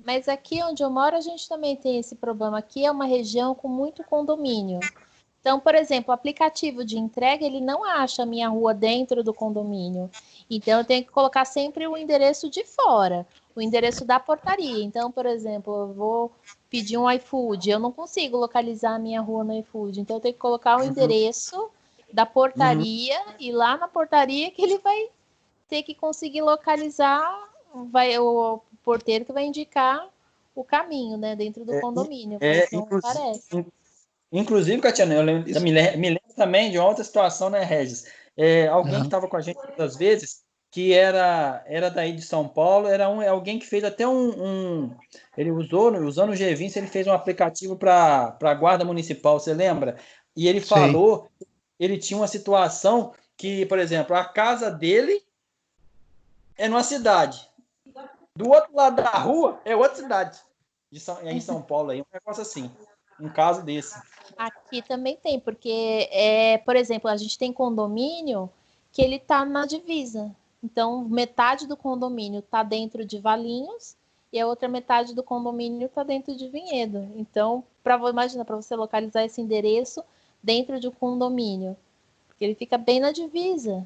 Mas aqui onde eu moro, a gente também tem esse problema. Aqui é uma região com muito condomínio. Então, por exemplo, o aplicativo de entrega, ele não acha a minha rua dentro do condomínio. Então, eu tenho que colocar sempre o endereço de fora, o endereço da portaria. Então, por exemplo, eu vou pedir um iFood, eu não consigo localizar a minha rua no iFood. Então, eu tenho que colocar o endereço da portaria e lá na portaria que ele vai ter que conseguir localizar, o porteiro que vai indicar o caminho, né, dentro do condomínio. Não parece. Inclusive, Catiana, eu me lembro também de uma outra situação, né, Regis? Alguém que estava com a gente muitas vezes, que era daí de São Paulo, era alguém que fez até ele usando o G20, ele fez um aplicativo para a Guarda Municipal, você lembra? E ele falou, ele tinha uma situação que, por exemplo, a casa dele é numa cidade. Do outro lado da rua é outra cidade. Em São Paulo, aí, um negócio assim. Um caso desse. Aqui também tem, porque, por exemplo, a gente tem condomínio que ele está na divisa. Então, metade do condomínio está dentro de Valinhos e a outra metade do condomínio está dentro de Vinhedo. Então, imagina, para você localizar esse endereço dentro de um condomínio, porque ele fica bem na divisa.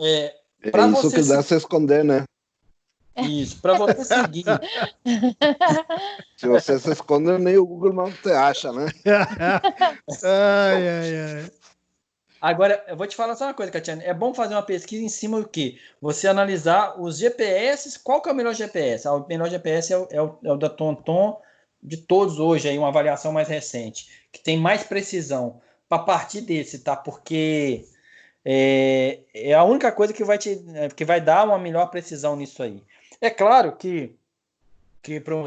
É isso que dá se esconder, né? Isso, para você seguir. Se você se esconde, nem o Google Maps te acha, né? Ai. Agora, eu vou te falar só uma coisa, Catiane. É bom fazer uma pesquisa em cima do quê? Você analisar os GPS. Qual que é o melhor GPS? O melhor GPS é o da TomTom de todos hoje, aí, uma avaliação mais recente, que tem mais precisão. Para partir desse, tá? Porque é a única coisa que vai dar uma melhor precisão nisso aí. É claro que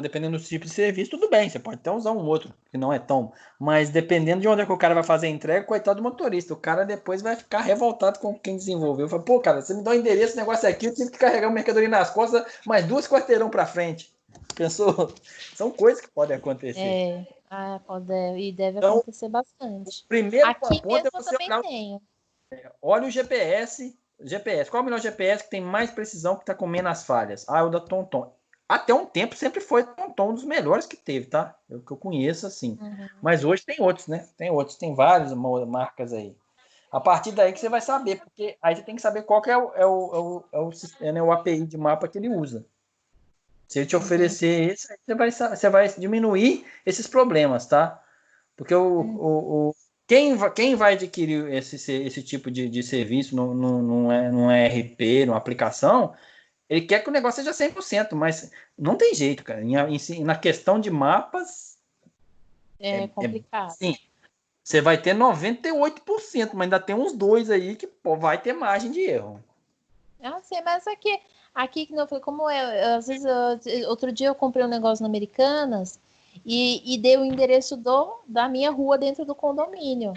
dependendo do tipo de serviço, tudo bem, você pode até usar um outro, que não é tão, mas dependendo de onde é que o cara vai fazer a entrega, coitado do motorista, o cara depois vai ficar revoltado com quem desenvolveu. Fala, pô, cara, você me dá o endereço, esse negócio aqui, eu tive que carregar o mercadoria nas costas, mais 2 quarteirão para frente. Pensou? São coisas que podem acontecer. Pode, e deve acontecer bastante. Primeiro aqui ponto mesmo é você eu também olhar, tenho. olha o GPS. Qual é o melhor GPS que tem mais precisão, que está com menos falhas? É o da TomTom. Até um tempo sempre foi TomTom, um dos melhores que teve, tá? Eu que eu conheço, assim. Mas hoje tem outros, né? Tem várias marcas aí. A partir daí que você vai saber, porque aí você tem que saber qual que é o API de mapa que ele usa. Se ele te oferecer esse, você vai diminuir esses problemas, tá? Porque quem vai adquirir esse tipo de serviço num ERP, numa aplicação, ele quer que o negócio seja 100%, mas não tem jeito, cara. Na questão de mapas... É complicado. Sim, você vai ter 98%, mas ainda tem uns 2 aí que vai ter margem de erro. Sei, mas aqui que não foi como às vezes outro dia eu comprei um negócio na Americanas e dei o endereço da minha rua dentro do condomínio.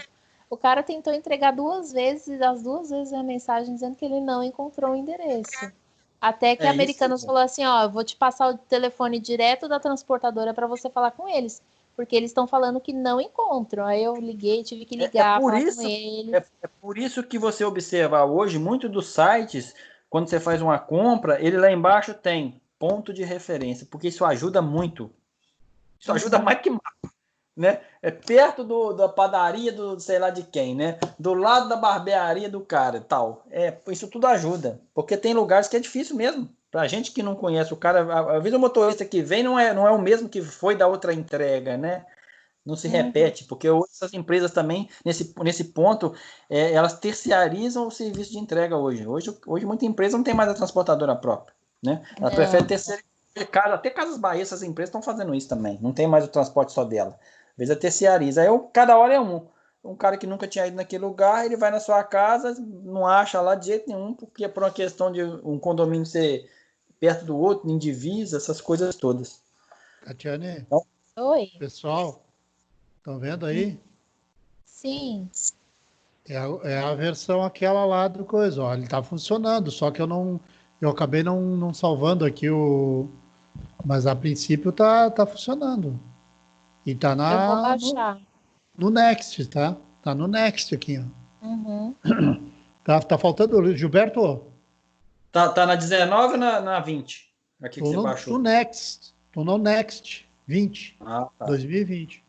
O cara tentou entregar 2 vezes e das 2 vezes a mensagem dizendo que ele não encontrou o endereço. Até que a Americanas falou assim, eu vou te passar o telefone direto da transportadora para você falar com eles, porque eles estão falando que não encontram. Aí eu liguei, tive que ligar, falar com eles. É por isso que você observa hoje, muito dos sites, quando você faz uma compra, ele lá embaixo tem ponto de referência, porque isso ajuda muito. Isso ajuda mais que mapa, né? É perto da padaria do sei lá de quem, né? Do lado da barbearia do cara e tal. Isso tudo ajuda, porque tem lugares que é difícil mesmo. Pra gente que não conhece o cara, às vezes o motorista que vem não é o mesmo que foi da outra entrega, né? Não se repete, porque hoje essas empresas também, nesse ponto, elas terciarizam o serviço de entrega hoje. Hoje muita empresa não tem mais a transportadora própria, né? Ela prefere terceirizar. Até Casas Bahia, essas empresas estão fazendo isso também. Não tem mais o transporte só dela. Às vezes é terciariza. Aí cada hora é um. Um cara que nunca tinha ido naquele lugar, ele vai na sua casa, não acha lá de jeito nenhum, porque é por uma questão de um condomínio ser perto do outro, em divisa, essas coisas todas. Tatiane, Então, Oi. pessoal, estão vendo aí? Sim. É a versão aquela lá do coisa, ó, ele tá funcionando, só que eu acabei não salvando aqui mas a princípio tá funcionando. E tá Eu vou baixar. no Next, tá? Tá no Next aqui, ó. Uhum. Tá faltando, Gilberto, tá na 19 ou na 20? Aqui que tô você baixou. Tô no Next 20, Ah, tá. 2020.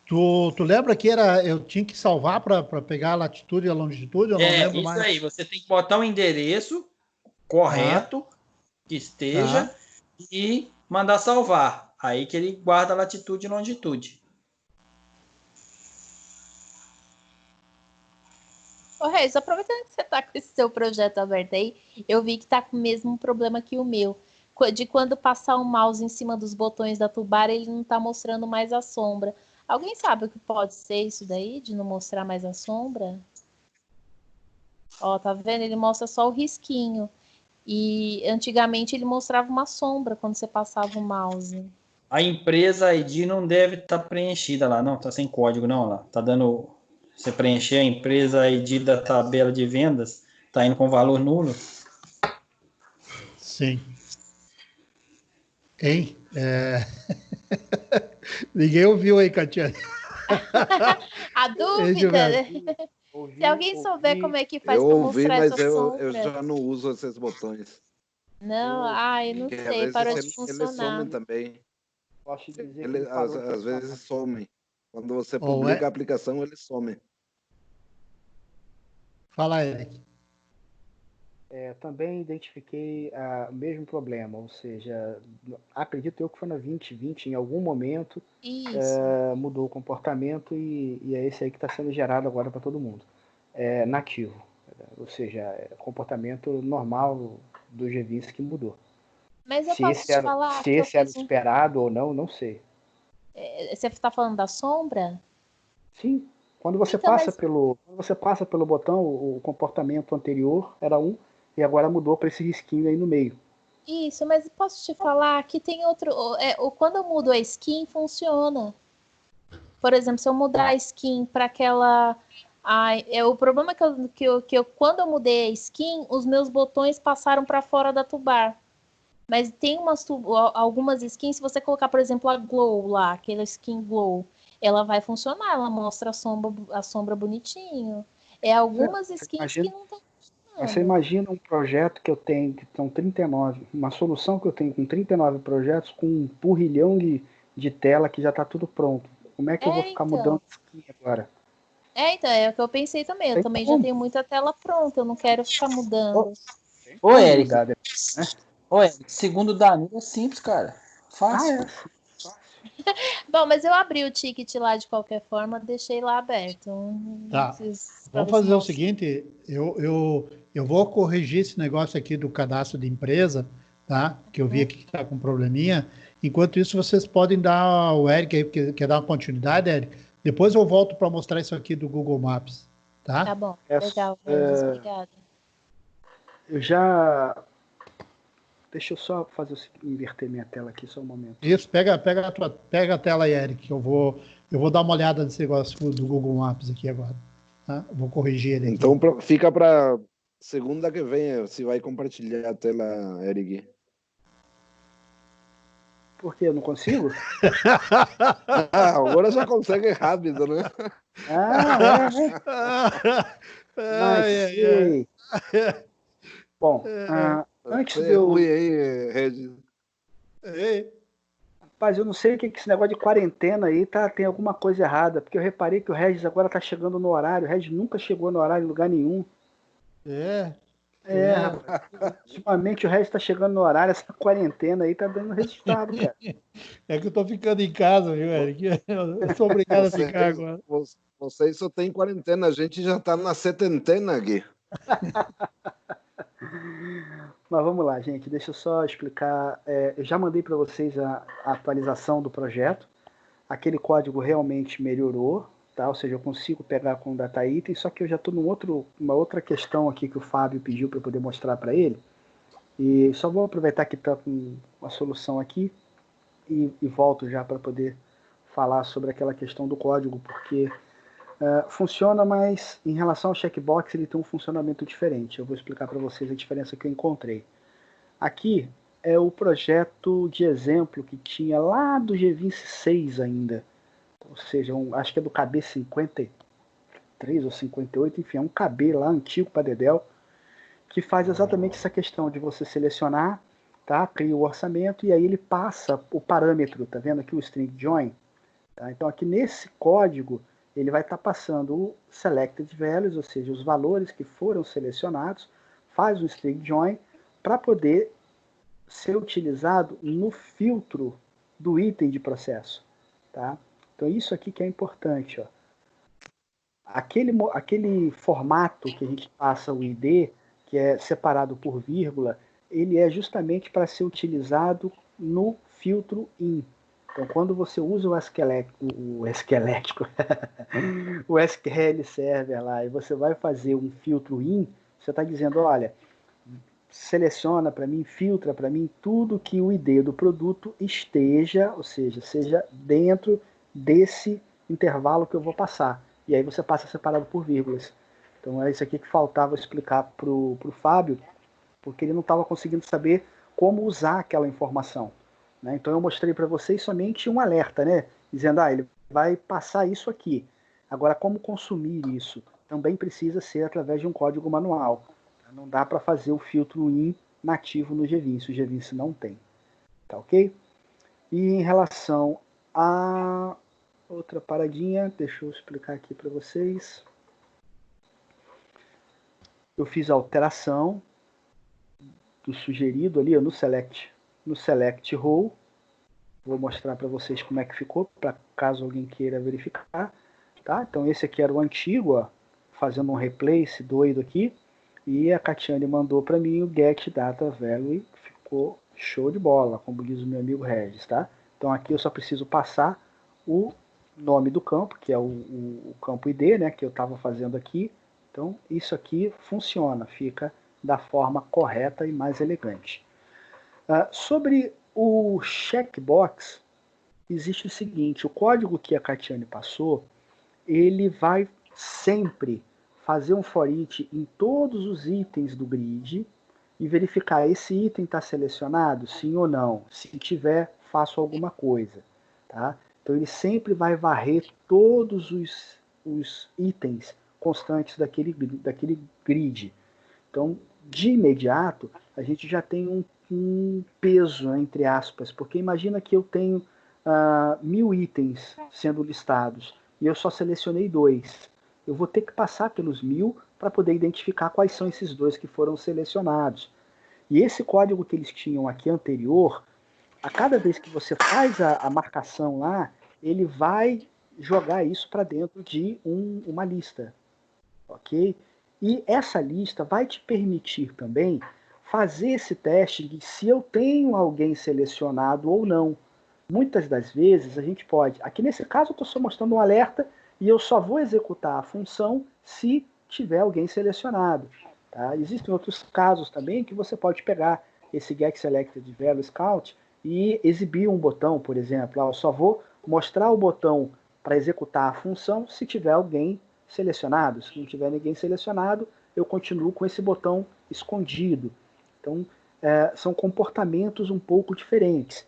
Tu lembra que eu tinha que salvar para pegar a latitude e a longitude? Eu não lembro Isso mais. aí. Você tem que botar o endereço correto, que esteja, e mandar salvar. Aí que ele guarda a latitude e longitude. Ô, Reis, aproveitando que você tá com esse seu projeto aberto aí, eu vi que tá com o mesmo problema que o meu. De quando passar o mouse em cima dos botões da Tubar, ele não tá mostrando mais a sombra. Alguém sabe o que pode ser isso daí, de não mostrar mais a sombra? Ó, tá vendo? Ele mostra só o risquinho. E antigamente ele mostrava uma sombra quando você passava o mouse. A empresa ID não deve estar preenchida lá, não. Tá sem código, não. Lá. Tá dando. Você preencher a empresa ID da tabela de vendas, tá indo com valor nulo. Sim. Hein? Ninguém ouviu aí, Catiane. A dúvida, né? Se alguém souber como é que faz para mostrar mas essa sombra. eu já não uso esses botões. Não, eu não Porque sei, parou de eles funcionar. somem também. Posso te dizer que Eles, ele parou de às vezes funcionar. somem. Quando você publica a aplicação, eles somem. Fala, Eric. Também identifiquei o mesmo problema, ou seja, acredito eu que foi na 2020, em algum momento mudou o comportamento e é esse aí que está sendo gerado agora para todo mundo. Nativo, ou seja, comportamento normal do G20 que mudou. Mas eu posso te falar se esse era esperado ou não, não sei. Você está falando da sombra? Sim, quando você passa pelo botão, o comportamento anterior era um e agora mudou para esse risquinho aí no meio. Isso, mas posso te falar que tem outro. Quando eu mudo a skin, funciona. Por exemplo, se eu mudar a skin para aquela. O problema é que quando eu mudei a skin, os meus botões passaram para fora da Tubar. Mas tem algumas skins, se você colocar, por exemplo, a Glow lá, aquela skin Glow, ela vai funcionar, ela mostra a sombra bonitinho. Algumas skins que não estão funcionando. Você imagina um projeto que eu tenho, que são 39, uma solução que eu tenho com 39 projetos, com um porrilhão de tela que já está tudo pronto. Como é que eu vou ficar mudando skin agora? Então, é o que eu pensei também. Eu também já tenho muita tela pronta, eu não quero ficar mudando. Ô, Eric, segundo o Danilo, é simples, cara. Fácil. Bom, mas eu abri o ticket lá de qualquer forma, deixei lá aberto. Tá. Vamos fazer o seguinte, eu vou corrigir esse negócio aqui do cadastro de empresa, tá? Que eu vi aqui que está com um probleminha. Enquanto isso, vocês podem dar o Eric aí, quer dar uma continuidade, Eric? Depois eu volto para mostrar isso aqui do Google Maps, tá? Tá bom, legal, obrigada. Eu já... Deixa eu só inverter minha tela aqui, só um momento. Isso, pega a tela aí, Eric, eu vou dar uma olhada nesse negócio do Google Maps aqui agora, tá? Eu vou corrigir ele aqui. Então fica para segunda que vem, se vai compartilhar a tela, Eric. Por quê? Eu não consigo? Agora já consegue rápido, né? Bom, antes de eu... aí, Regis. Rapaz, eu não sei o que esse negócio de quarentena aí tem alguma coisa errada, porque eu reparei que o Regis agora tá chegando no horário. O Regis nunca chegou no horário em lugar nenhum. Rapaz. Ultimamente o resto tá chegando no horário, essa quarentena aí tá dando resultado, cara. É que eu tô ficando em casa, viu, Eric? Eu sou obrigado a ficar agora. Vocês só têm quarentena, a gente já tá na setentena aqui. Mas vamos lá, gente, deixa eu só explicar. Eu já mandei para vocês a atualização do projeto. Aquele código realmente melhorou, tá? Ou seja, eu consigo pegar com o data item, só que eu já estou uma outra questão aqui que o Fábio pediu para eu poder mostrar para ele. E só vou aproveitar que está com uma solução aqui e volto já para poder falar sobre aquela questão do código, porque funciona, mas em relação ao checkbox ele tem um funcionamento diferente. Eu vou explicar para vocês a diferença que eu encontrei. Aqui é o projeto de exemplo que tinha lá do G26 ainda, ou seja, acho que é do KB 53 ou 58, enfim, é um KB lá antigo para Dedel, que faz exatamente essa questão de você selecionar, tá? Cria o orçamento e aí ele passa o parâmetro, tá vendo aqui o string join? Tá? Então aqui nesse código ele vai estar passando o selected values, ou seja, os valores que foram selecionados, faz o string join para poder ser utilizado no filtro do item de processo. Tá? Então isso aqui que é importante. Ó. Aquele formato que a gente passa o ID, que é separado por vírgula, ele é justamente para ser utilizado no filtro in. Então, quando você usa o o SQL Server lá, e você vai fazer um filtro in, você está dizendo, olha, seleciona para mim, filtra para mim tudo que o ID do produto esteja, ou seja dentro desse intervalo que eu vou passar. E aí você passa separado por vírgulas. Então é isso aqui que faltava explicar para o Fábio, porque ele não estava conseguindo saber como usar aquela informação. Né? Então eu mostrei para vocês somente um alerta, né? Dizendo, ele vai passar isso aqui. Agora, como consumir isso? Também precisa ser através de um código manual. Não dá para fazer o filtro in nativo no GVince, o GVince não tem. Tá ok? E em relação a outra paradinha, deixa eu explicar aqui para vocês. Eu fiz a alteração do sugerido ali no select row. Vou mostrar para vocês como é que ficou, para caso alguém queira verificar. Tá? Então esse aqui era o antigo, ó, fazendo um replace doido aqui. E a Catiane mandou para mim o get data value, ficou show de bola, como diz o meu amigo Regis, tá? Então aqui eu só preciso passar o nome do campo, que é o campo ID, né, que eu estava fazendo aqui. Então isso aqui funciona, fica da forma correta e mais elegante. Sobre o checkbox, existe o seguinte, o código que a Catiane passou, ele vai sempre fazer um for each em todos os itens do grid e verificar esse item está selecionado, sim ou não. Se tiver, faço alguma coisa. Tá? Então ele sempre vai varrer todos os itens constantes daquele grid. Então, de imediato, a gente já tem um peso, entre aspas, porque imagina que eu tenho 1000 itens sendo listados e eu só selecionei 2. Eu vou ter que passar pelos 1000 para poder identificar quais são esses 2 que foram selecionados. E esse código que eles tinham aqui anterior, a cada vez que você faz a marcação lá, ele vai jogar isso para dentro de uma lista. Ok? E essa lista vai te permitir também fazer esse teste de se eu tenho alguém selecionado ou não. Muitas das vezes a gente pode, aqui nesse caso eu estou só mostrando um alerta e eu só vou executar a função se tiver alguém selecionado. Tá? Existem outros casos também que você pode pegar esse getSelectedValue Scout e exibir um botão, por exemplo. Eu só vou mostrar o botão para executar a função se tiver alguém selecionado. Se não tiver ninguém selecionado, eu continuo com esse botão escondido. Então, são comportamentos um pouco diferentes.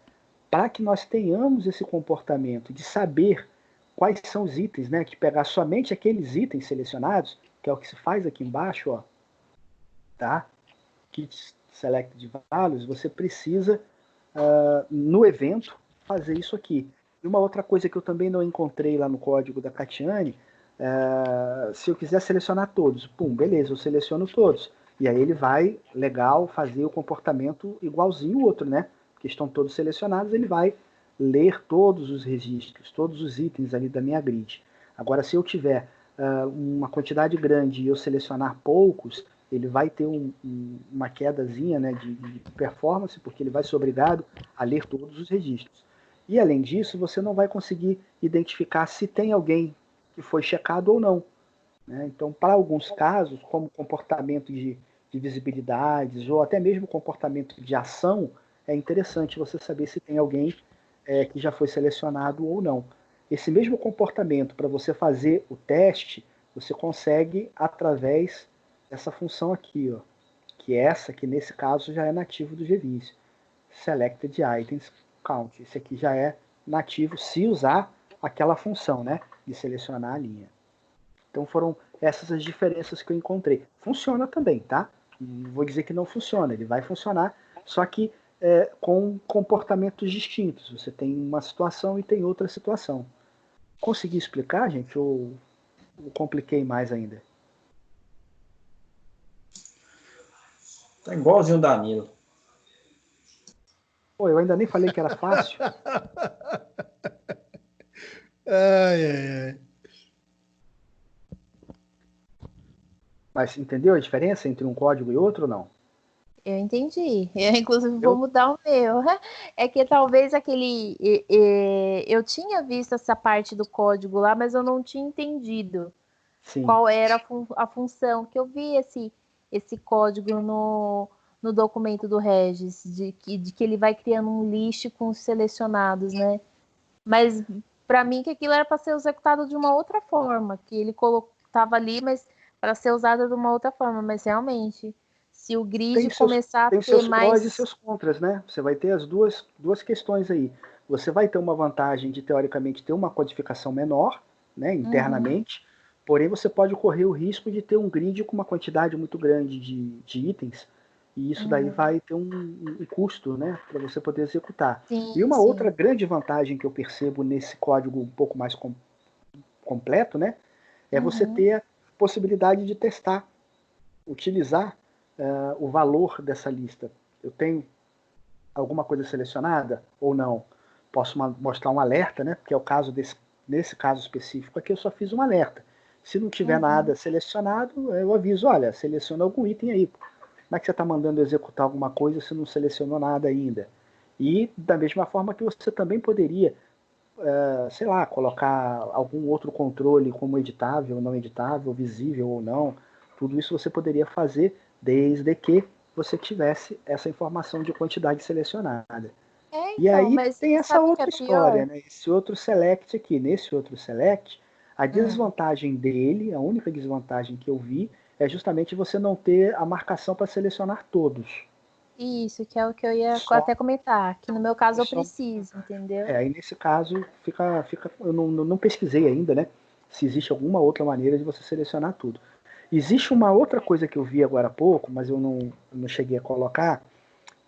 Para que nós tenhamos esse comportamento de saber quais são os itens, né, que pegar somente aqueles itens selecionados, que é o que se faz aqui embaixo, ó, tá? Kit Selected Values, você precisa, no evento, fazer isso aqui. E uma outra coisa que eu também não encontrei lá no código da Catiane, se eu quiser selecionar todos, beleza, eu seleciono todos. E aí ele vai, legal, fazer o comportamento igualzinho o outro, né? Porque estão todos selecionados, ele vai ler todos os registros, todos os itens ali da minha grid. Agora, se eu tiver uma quantidade grande e eu selecionar poucos, ele vai ter uma quedazinha, né, de performance, porque ele vai ser obrigado a ler todos os registros. E, além disso, você não vai conseguir identificar se tem alguém que foi checado ou não. Né? Então, para alguns casos, como comportamento de visibilidades ou até mesmo comportamento de ação, é interessante você saber se tem alguém que já foi selecionado ou não. Esse mesmo comportamento, para você fazer o teste, você consegue através dessa função aqui, ó, que essa que nesse caso já é nativo do GVis. Selected Items Count. Esse aqui já é nativo se usar aquela função, né, de selecionar a linha. Então foram essas as diferenças que eu encontrei. Funciona também, tá? Não vou dizer que não funciona, ele vai funcionar, só que com comportamentos distintos. Você tem uma situação e tem outra situação. Consegui explicar, gente, ou compliquei mais ainda? Tá igualzinho o Danilo. Pô, eu ainda nem falei que era fácil. Ai. Mas entendeu a diferença entre um código e outro ou não? Eu entendi. Eu, inclusive, vou mudar o meu. É que talvez eu tinha visto essa parte do código lá, mas eu não tinha entendido qual era a função. Que eu vi esse código no documento do Regis, de que ele vai criando um list com os selecionados, né? Mas para mim que aquilo era para ser executado de uma outra forma, que ele estava ali, mas para ser usado de uma outra forma. Mas realmente, se o grid começar a ter seus mais... prós e seus contras, né? Você vai ter as duas questões aí. Você vai ter uma vantagem de, teoricamente, ter uma codificação menor, né, internamente, porém você pode correr o risco de ter um grid com uma quantidade muito grande de itens, e isso daí vai ter um custo, né, para você poder executar. E uma outra grande vantagem que eu percebo nesse código um pouco mais completo, né, é você ter a possibilidade de testar, utilizar o valor dessa lista. Eu tenho alguma coisa selecionada ou não? Posso mostrar um alerta, né? Porque é o caso nesse caso específico aqui eu só fiz um alerta. Se não tiver nada selecionado, eu aviso, olha, seleciona algum item aí. Como é que você está mandando executar alguma coisa se não selecionou nada ainda? E da mesma forma que você também poderia, sei lá, colocar algum outro controle como editável ou não editável, visível ou não. Tudo isso você poderia fazer desde que você tivesse essa informação de quantidade selecionada. E aí tem essa outra história, né? Esse outro select aqui. Nesse outro select, a desvantagem dele, a única desvantagem que eu vi, é justamente você não ter a marcação para selecionar todos. Isso, que é o que eu ia até comentar, que no meu caso eu preciso, entendeu? Aí nesse caso, eu não pesquisei ainda, né? Se existe alguma outra maneira de você selecionar tudo. Existe uma outra coisa que eu vi agora há pouco, mas eu não cheguei a colocar,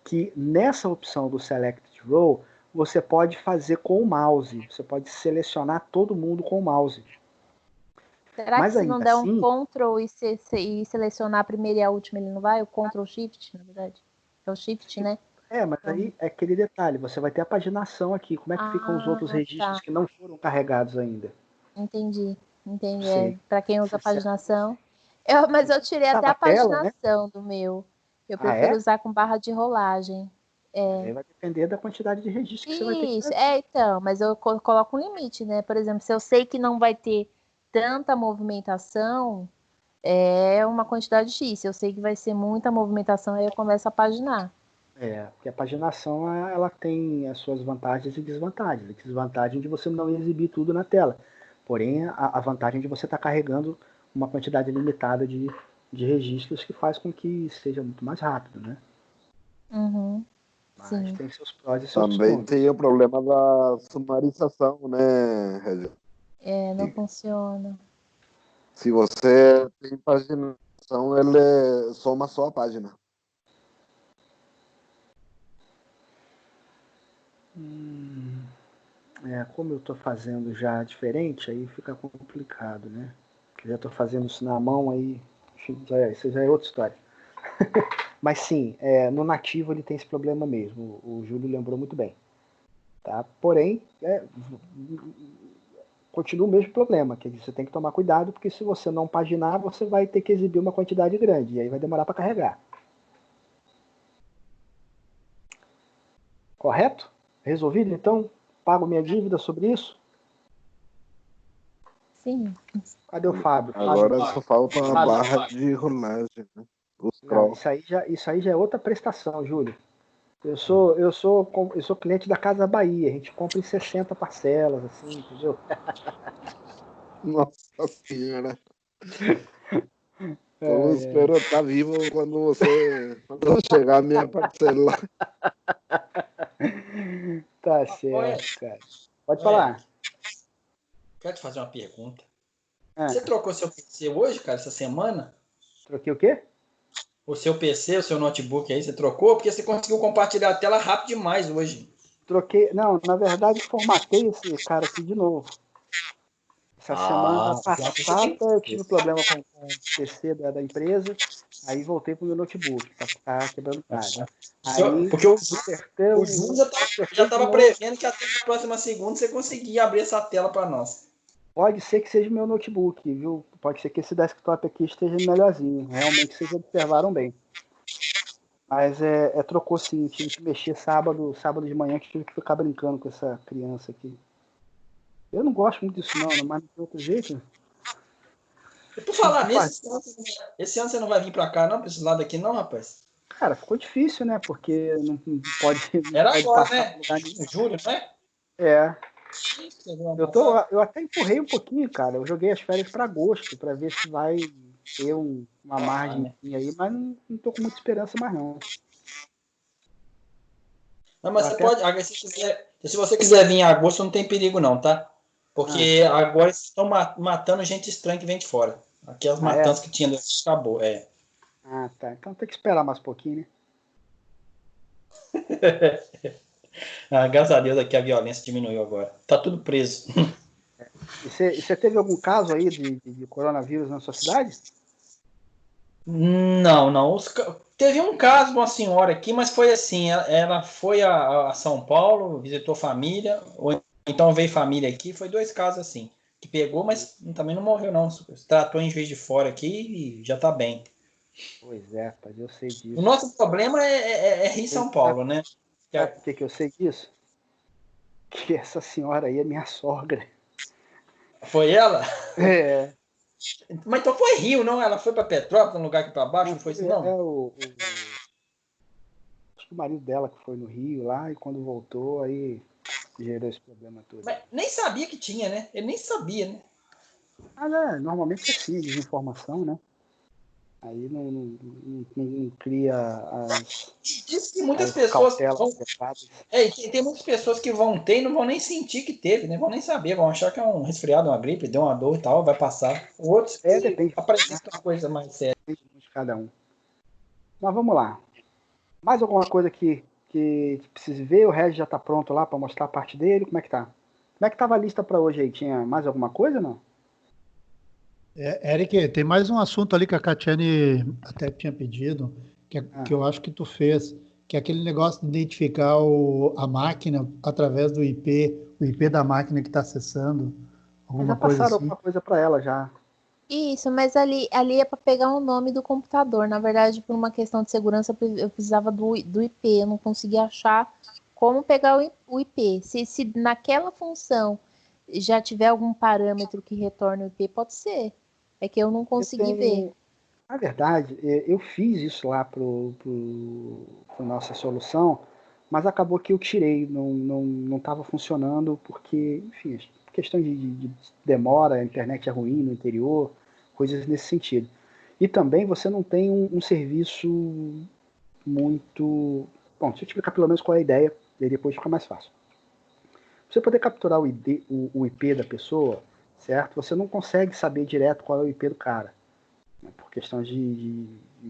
que nessa opção do Selected Row, você pode fazer com o mouse. Você pode selecionar todo mundo com o mouse. Será mas que se não der assim, um Ctrl e selecionar a primeira e a última, ele não vai? O Ctrl Shift, na verdade. É o Shift, né? Mas aí é aquele detalhe, você vai ter a paginação aqui. Como é que ficam os outros registros que não foram carregados ainda? Entendi. Para quem usa Você paginação. Mas eu tirei até a paginação do meu. Eu prefiro usar com barra de rolagem. Aí vai depender da quantidade de registros que você vai ter que fazer. Então, mas eu coloco um limite, né? Por exemplo, se eu sei que não vai ter tanta movimentação, é uma quantidade X. Se eu sei que vai ser muita movimentação, aí eu começo a paginar. Porque a paginação ela tem as suas vantagens e desvantagens. A desvantagem de você não exibir tudo na tela. Porém, a vantagem de você estar carregando uma quantidade limitada de registros que faz com que seja muito mais rápido, né? Mas tem seus prós e seus contras. Também tem o problema da sumarização, né, Regis? Não funciona. Se você tem paginação, ele soma só a página. Como eu estou fazendo já diferente, aí fica complicado, né? Porque já estou fazendo isso na mão, aí isso já é outra história. Mas sim, no nativo ele tem esse problema mesmo. O Júlio lembrou muito bem. Tá? Porém, continua o mesmo problema, que você tem que tomar cuidado, porque se você não paginar, você vai ter que exibir uma quantidade grande, e aí vai demorar para carregar. Correto? Resolvido, então? Pago minha dívida sobre isso? Sim. Cadê o Fábio? Agora Fábio, só falta uma barra de rolagem, né? Os não, cross. isso aí já é outra prestação, Júlio. Eu sou cliente da Casa Bahia. A gente compra em 60 parcelas, assim, entendeu? Nossa senhora. Eu espero estar vivo quando chegar a minha parcela. Tá certo, cara. Pode Ô, falar. Eric, quero te fazer uma pergunta. Ah, Você trocou seu PC hoje, cara, essa semana? troquei o quê? O seu PC, o seu notebook aí, você trocou? Porque você conseguiu compartilhar a tela rápido demais hoje. Troquei. Não, na verdade, formatei esse cara aqui de nomo. Essa semana passada eu tive problema com o PC da empresa, aí voltei para o meu notebook para ficar quebrando galho. Aí Porque o Júlio já estava prevendo que até na próxima segunda você conseguia abrir essa tela para nós. Pode ser que seja meu notebook, viu? Pode ser que esse desktop aqui esteja melhorzinho. Realmente vocês observaram bem. Mas trocou sim, tive que mexer sábado de manhã, que tive que ficar brincando com essa criança aqui. Eu não gosto muito disso não, mas não tem outro jeito. Por falar nisso, esse ano você não vai vir para cá, não? Para esse lado aqui, não, rapaz? Cara, ficou difícil, né? Porque não pode, Era pode agora, passar né? por lugar nenhum. Julho, não é? É. Eu até empurrei um pouquinho, cara. Eu joguei as férias para agosto, para ver se vai ter uma margem aí, mas não tô com muita esperança mais não. Não, mas você pode, se você quiser vir em agosto, não tem perigo não, tá? Porque agora eles estão matando gente estranha que vem de fora. Aquelas matanças que tinha, acabou, Ah, tá. Então tem que esperar mais um pouquinho, né? Graças a Deus aqui a violência diminuiu agora. Tá tudo preso. E você teve algum caso aí de coronavírus na sua cidade? Não. Teve um caso de uma senhora aqui, mas foi assim, ela foi a São Paulo, visitou família, ou então veio família aqui, foi 2 casos assim, que pegou, mas também não morreu não, se tratou em Juiz de Fora aqui e já tá bem. Pois é, rapaz, eu sei disso. O nosso problema é Rio e São Paulo, né? Sabe por que eu sei disso? Que essa senhora aí é minha sogra. Foi ela? É. Mas então foi Rio, não? Ela foi para Petrópolis, um lugar aqui para baixo, não foi isso não? Acho que o marido dela que foi no Rio lá, e quando voltou, aí gerou esse problema todo. Mas nem sabia que tinha, né? Ele nem sabia, né? Normalmente é assim, desinformação, né? Aí não cria as. Diz que muitas pessoas tem muitas pessoas que vão ter e não vão nem sentir que teve, né? Vão nem saber, vão achar que é um resfriado, uma gripe, deu uma dor e tal, vai passar. Outros depende. Aparece uma coisa mais séria. Depende de cada um. Mas vamos lá. Mais alguma coisa que precise ver? O Regis já está pronto lá para mostrar a parte dele? Como é que tá? Como é que estava a lista para hoje aí? Tinha mais alguma coisa ou não? Eric, tem mais um assunto ali que a Catiane até tinha pedido, que eu acho que tu fez, que é aquele negócio de identificar a máquina através do IP, o IP da máquina que está acessando, alguma coisa passaram assim. alguma coisa para ela já. Isso, mas ali é para pegar o nome do computador. Na verdade, por uma questão de segurança, eu precisava do IP, eu não conseguia achar como pegar o IP. Se naquela função já tiver algum parâmetro que retorne o IP, pode ser. É que eu não consegui ver. Na verdade, eu fiz isso lá para nossa solução, mas acabou que eu tirei, não estava funcionando, porque, enfim, questão de demora, a internet é ruim no interior, coisas nesse sentido. E também você não tem um serviço muito... Bom, deixa eu explicar pelo menos qual é a ideia, e depois fica mais fácil. Você poder capturar o IP da pessoa, certo? Você não consegue saber direto qual é o IP do cara. Por questão de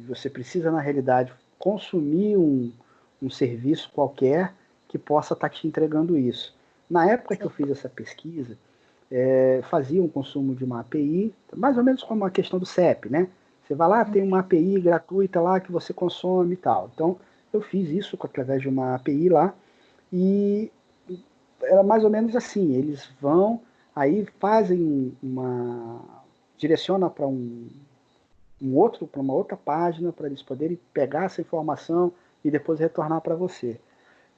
você precisa, na realidade, consumir um serviço qualquer que possa estar te entregando isso. Na época que eu fiz essa pesquisa, fazia um consumo de uma API, mais ou menos como a questão do CEP, né? Você vai lá, tem uma API gratuita lá que você consome e tal. Então, eu fiz isso através de uma API lá e era mais ou menos assim, eles vão, aí fazem direciona para para uma outra página, para eles poderem pegar essa informação e depois retornar para você.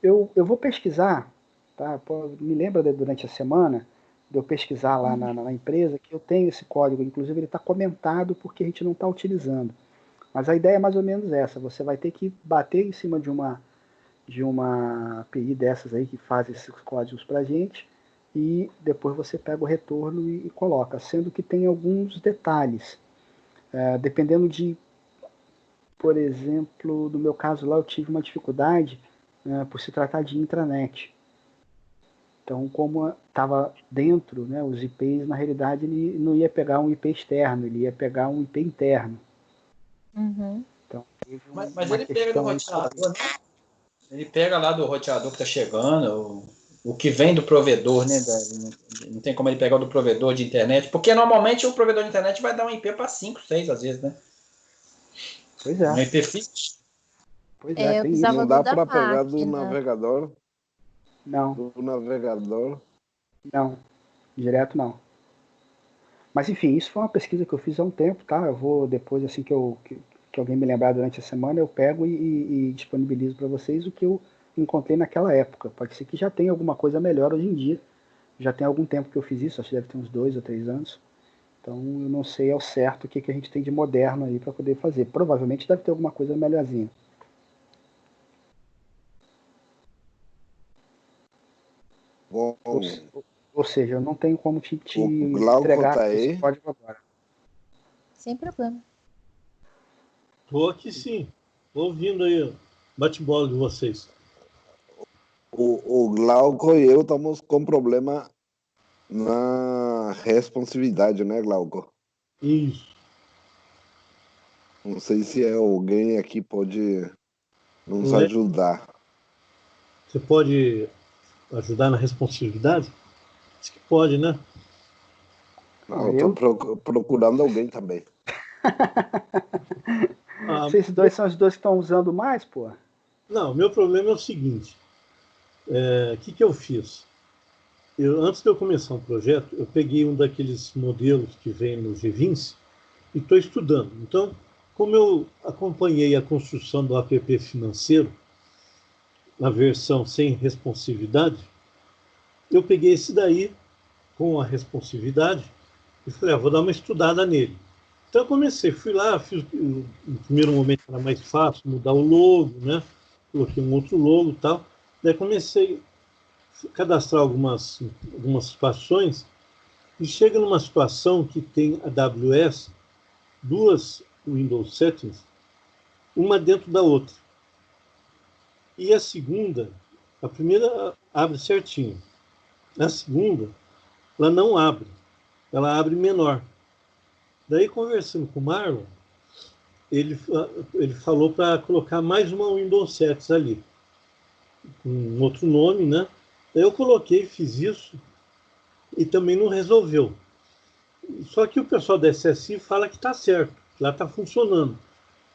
Eu vou pesquisar, tá? Me lembra durante a semana de eu pesquisar lá na empresa que eu tenho esse código, inclusive ele está comentado porque a gente não está utilizando. Mas a ideia é mais ou menos essa, você vai ter que bater em cima de uma API dessas aí que faz esses códigos para a gente e depois você pega o retorno e coloca, sendo que tem alguns detalhes. Dependendo de, por exemplo, no meu caso lá eu tive uma dificuldade por se tratar de intranet. Então, como estava dentro, né, os IPs, na realidade, ele não ia pegar um IP externo, ele ia pegar um IP interno. Uhum. Então, teve mas ele pega do roteador, né? Ele pega lá do roteador que está chegando, o que vem do provedor, né? Não tem como ele pegar o do provedor de internet, porque normalmente o provedor de internet vai dar um IP para 5, 6 às vezes, né? Pois é. Um IP fixo. Pois é, eu tem precisava Não isso. dá da para pegar do máquina. navegador? Não, Do navegador? não. Direto não. Mas enfim, isso foi uma pesquisa que eu fiz há um tempo, tá? Eu vou depois, assim que alguém me lembrar durante a semana, eu pego e disponibilizo para vocês o que eu encontrei naquela época. Pode ser que já tenha alguma coisa melhor hoje em dia. Já tem algum tempo que eu fiz isso, acho que deve ter uns 2 ou 3 anos. Então eu não sei ao certo o que a gente tem de moderno aí para poder fazer. Provavelmente deve ter alguma coisa melhorzinha. Bom, Ou seja, eu não tenho como te o Glauco entregar tá esse aí. código agora. Sem problema. Tô aqui sim. Tô ouvindo aí o bate-bola de vocês. O Glauco e eu estamos com problema na responsividade, né, Glauco? Isso. Não sei se alguém aqui pode nos Não é? ajudar. Você pode ajudar na responsividade? Diz que pode, né? Não, eu estou procurando alguém também. Esses dois são os dois que estão usando mais, pô? Não, meu problema é o seguinte. O que eu fiz? Antes de eu começar um projeto, eu peguei um daqueles modelos que vem no G20 e estou estudando. Então, como eu acompanhei a construção do app financeiro, na versão sem responsividade, eu peguei esse daí com a responsividade e falei, vou dar uma estudada nele. Então eu comecei, fui lá, no primeiro momento era mais fácil mudar o logo, né? Coloquei um outro logo e tal. Daí comecei a cadastrar algumas situações e chega numa situação que tem a AWS, duas Windows Settings, uma dentro da outra. E a primeira abre certinho. A segunda, ela não abre, ela abre menor. Daí, conversando com o Marlon, ele falou para colocar mais uma Windows 7 ali, com um outro nome, né? Daí eu coloquei, fiz isso, e também não resolveu. Só que o pessoal da SSI fala que está certo, que lá está funcionando.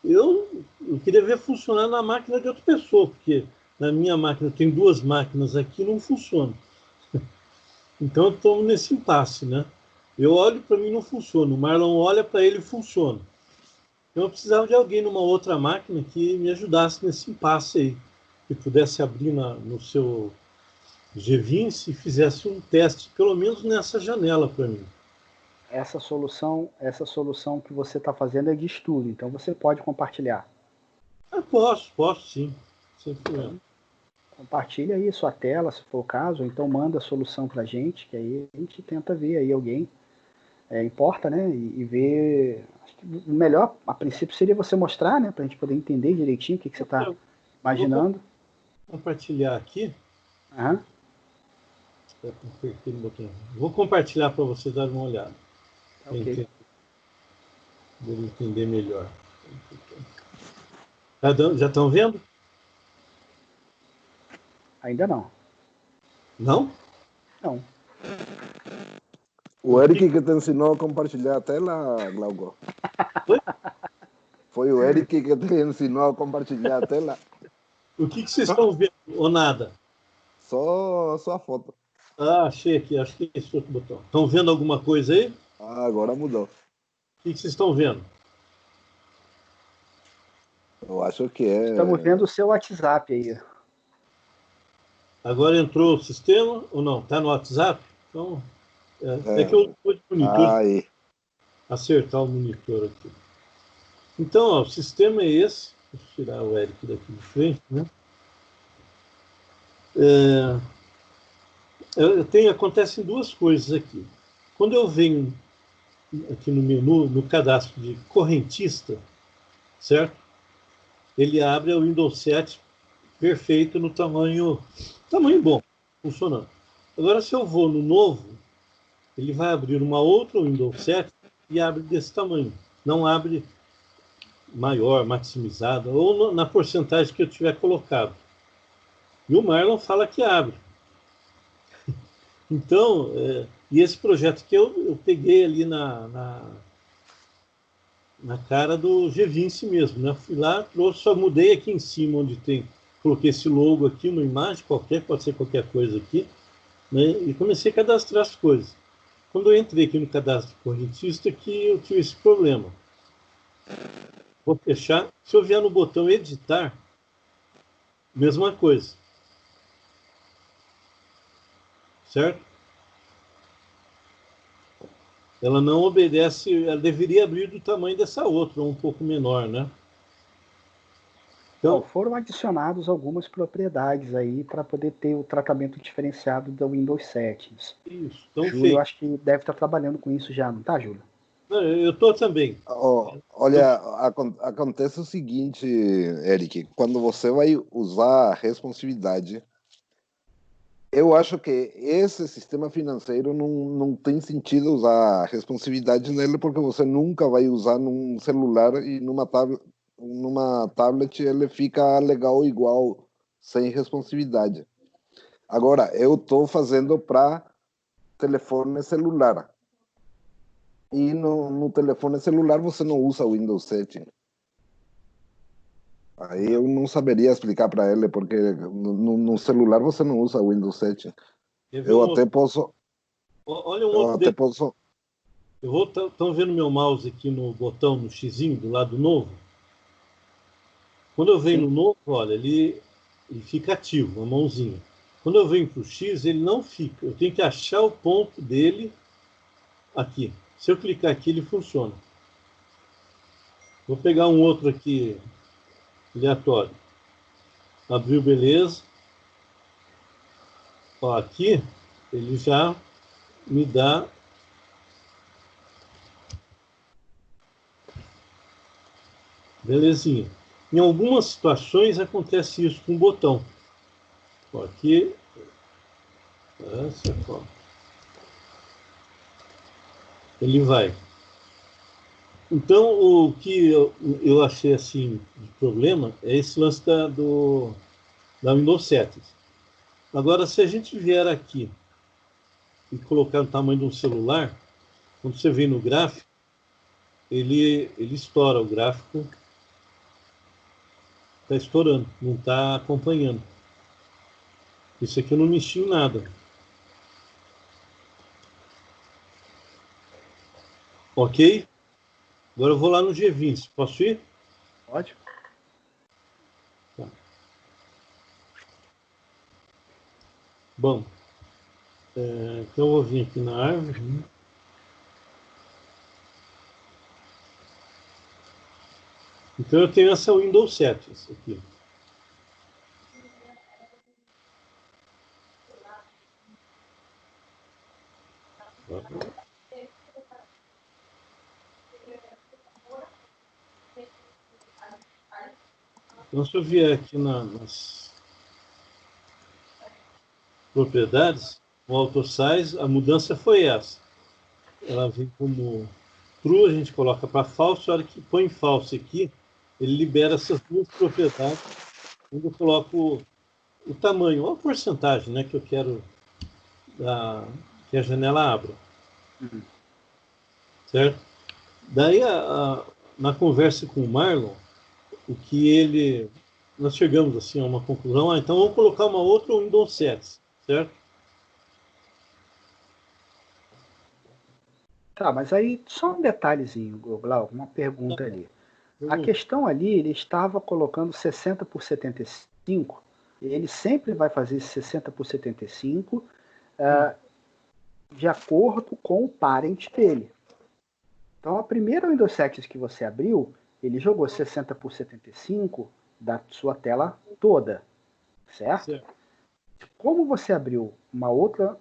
Eu queria ver funcionar na máquina de outra pessoa, porque na minha máquina, tem 2 máquinas aqui, não funciona. Então eu estou nesse impasse, né? Eu olho, para mim não funciona, o Marlon olha, para ele funciona. Então eu precisava de alguém numa outra máquina que me ajudasse nesse impasse aí, que pudesse abrir no seu G20 e fizesse um teste, pelo menos nessa janela para mim. Essa solução que você está fazendo é de estudo, então você pode compartilhar. Posso sim, sem problema. Compartilha aí sua tela, se for o caso, ou então manda a solução para a gente, que aí a gente tenta ver aí alguém, importa, né, e ver. Acho que o melhor, a princípio, seria você mostrar, né, para a gente poder entender direitinho o que você está imaginando. Vou compartilhar aqui. Uhum. Vou compartilhar para vocês darem uma olhada. Ok. Para entender melhor. Já estão vendo? Ainda não. Não? Não. O Eric que te ensinou a compartilhar a tela, Glauco. Oi? Foi o Eric que te ensinou a compartilhar a tela. O que vocês estão vendo ou nada? Só a foto. Ah, achei aqui, acho que é esse outro botão. Estão vendo alguma coisa aí? Ah, agora mudou. O que vocês estão vendo? Eu acho que é... Estamos vendo o seu WhatsApp aí. Agora entrou o sistema ou não? Está no WhatsApp? Então, é que eu vou de monitor. Aí. Acertar o monitor aqui. Então, ó, o sistema é esse. Deixa eu tirar o Eric daqui de frente, né? Acontecem duas coisas aqui. Quando eu venho aqui no menu, no cadastro de correntista, certo? Ele abre o Windows 7 perfeito no tamanho bom, funcionando. Agora, se eu vou no novo, ele vai abrir uma outra Windows 7 e abre desse tamanho. Não abre maior, maximizada, ou na porcentagem que eu tiver colocado. E o Marlon fala que abre. Então, e esse projeto que eu peguei ali na cara do G20 mesmo, né? Fui lá, trouxe, só mudei aqui em cima onde tem, coloquei esse logo aqui, uma imagem qualquer, pode ser qualquer coisa aqui, né? E comecei a cadastrar as coisas. Quando eu entrei aqui no cadastro correntista, que eu tive esse problema. Vou fechar. Se eu vier no botão editar, mesma coisa. Certo? Ela não obedece, ela deveria abrir do tamanho dessa outra, um pouco menor, né? Então, foram adicionados algumas propriedades aí para poder ter o tratamento diferenciado do Windows 7. Isso. Então, Júlio, eu acho que deve estar trabalhando com isso já, não tá, Júlio? Eu estou também. Olha, acontece o seguinte, Eric, quando você vai usar a responsividade, eu acho que esse sistema financeiro não tem sentido usar a responsividade nele, porque você nunca vai usar num celular e numa tablet ele fica legal igual, sem responsividade. Agora, eu estou fazendo para telefone celular. E no telefone celular você não usa o Windows 7. Aí eu não saberia explicar para ele, porque no celular você não usa o Windows 7. Eu até posso... Olha um outro... até posso... Estão vendo meu mouse aqui no botão, no xizinho, do lado novo? Quando eu venho no novo, olha, ele fica ativo, a mãozinha. Quando eu venho para o X, ele não fica. Eu tenho que achar o ponto dele aqui. Se eu clicar aqui, ele funciona. Vou pegar um outro aqui, aleatório. Abriu, beleza. Ó, aqui, ele já me dá... Belezinha. Em algumas situações acontece isso com o botão. Ó, aqui... Ele vai. Então, o que eu achei assim de problema é esse lance da Windows 7. Agora, se a gente vier aqui e colocar no tamanho de um celular, quando você vem no gráfico, ele estoura o gráfico. Está estourando, não está acompanhando. Isso aqui eu não mexi em nada. Ok? Agora eu vou lá no G20. Posso ir? Pode. Tá. Bom, então eu vou vir aqui na árvore. Então eu tenho essa Windows 7, essa aqui. Então, se eu vier aqui nas propriedades, o AutoSize, a mudança foi essa. Ela vem como true, a gente coloca para false, a hora que põe false aqui, ele libera essas duas propriedades, onde eu coloco o tamanho, ou a porcentagem, né, que eu quero que a janela abra. Certo? Daí na conversa com o Marlon, o que ele... Nós chegamos assim a uma conclusão, então vamos colocar uma outra Windows 7, certo? Tá, mas aí só um detalhezinho, Glauco, uma pergunta ali. A questão ali, ele estava colocando 60 por 75, ele sempre vai fazer 60 por 75 de acordo com o parent dele. Então, a primeira Windows 7 que você abriu, ele jogou 60 por 75 da sua tela toda, certo? Como você abriu uma outra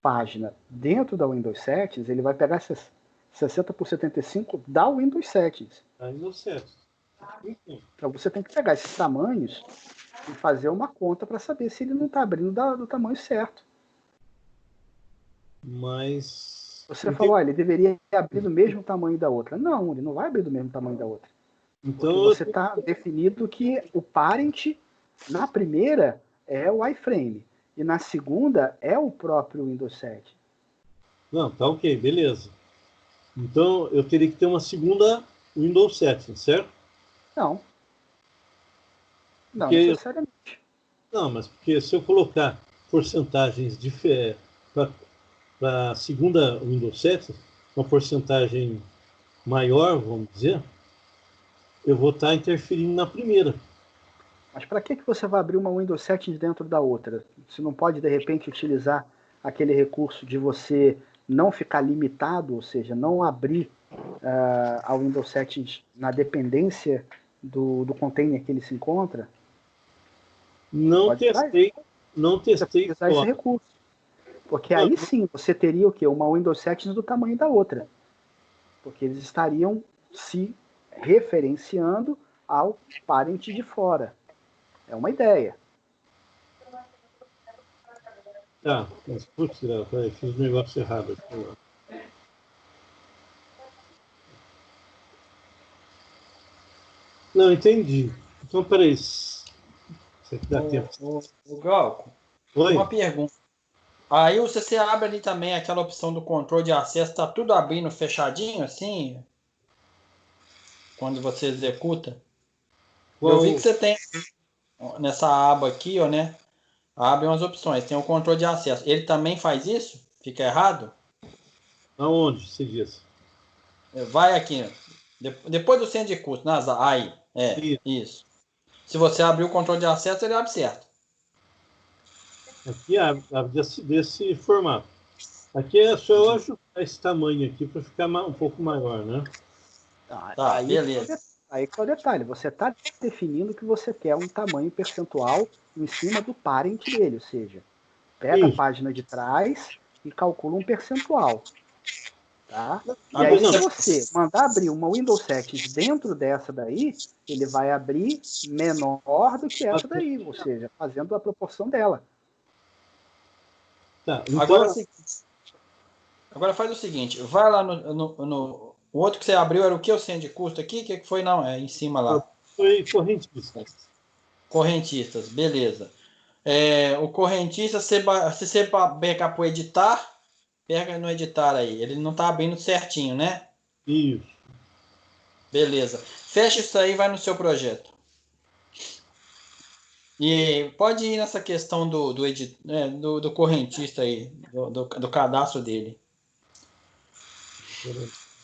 página dentro da Windows 7, ele vai pegar 60 por 75 da Windows 7. Da Windows 7. Então você tem que pegar esses tamanhos e fazer uma conta para saber se ele não está abrindo do tamanho certo. Mas... Você falou, ele deveria abrir do mesmo tamanho da outra. Não, ele não vai abrir do mesmo tamanho da outra. Então você está definido que o parent, na primeira, é o iframe. E na segunda, é o próprio Windows 7. Não, tá ok, beleza. Então eu teria que ter uma segunda Windows 7, certo? Não. Não necessariamente. Não, mas porque se eu colocar porcentagens para a segunda Windows 7, uma porcentagem maior, vamos dizer, eu vou estar interferindo na primeira. Mas para que você vai abrir uma Windows 7 dentro da outra? Você não pode, de repente, utilizar aquele recurso de você não ficar limitado, ou seja, não abrir a Windows 7 na dependência do container que ele se encontra? Não testei usar esse recurso. Porque aí sim, você teria o quê? Uma Windows 7 do tamanho da outra. Porque eles estariam se referenciando ao parent de fora. É uma ideia. Tá, mas putz, fiz um negócio errado aqui. Não, entendi. Então, peraí. Isso aqui dá tempo. O Glauco, uma pergunta. Aí você abre ali também aquela opção do controle de acesso, tá tudo abrindo fechadinho assim? Quando você executa? Eu vi que você tem nessa aba aqui, ó, né? Abre umas opções, tem o controle de acesso. Ele também faz isso? Fica errado? Aonde se diz? Vai aqui, depois do centro de custo, aí, isso. Se você abrir o controle de acesso, ele abre certo. Aqui abre desse formato. Aqui é só eu ajustar esse tamanho aqui para ficar um pouco maior, né? Tá, beleza. Aí que é o detalhe, você está definindo que você quer um tamanho percentual em cima do parent dele, ou seja, pega a página de trás e calcula um percentual. Tá? E aí, se você mandar abrir uma Windows 7 dentro dessa daí, ele vai abrir menor do que essa daí, ou seja, fazendo a proporção dela. Tá, então... Agora faz o seguinte, vai lá no o outro que você abriu era o que? O centro de custo aqui? O que foi? Não, é em cima lá. Foi correntistas. Correntistas, beleza. O correntista, se você pegar para o editar, pega no editar aí. Ele não está abrindo certinho, né? Isso. Beleza. Fecha isso aí e vai no seu projeto. E pode ir nessa questão do correntista aí, do cadastro dele.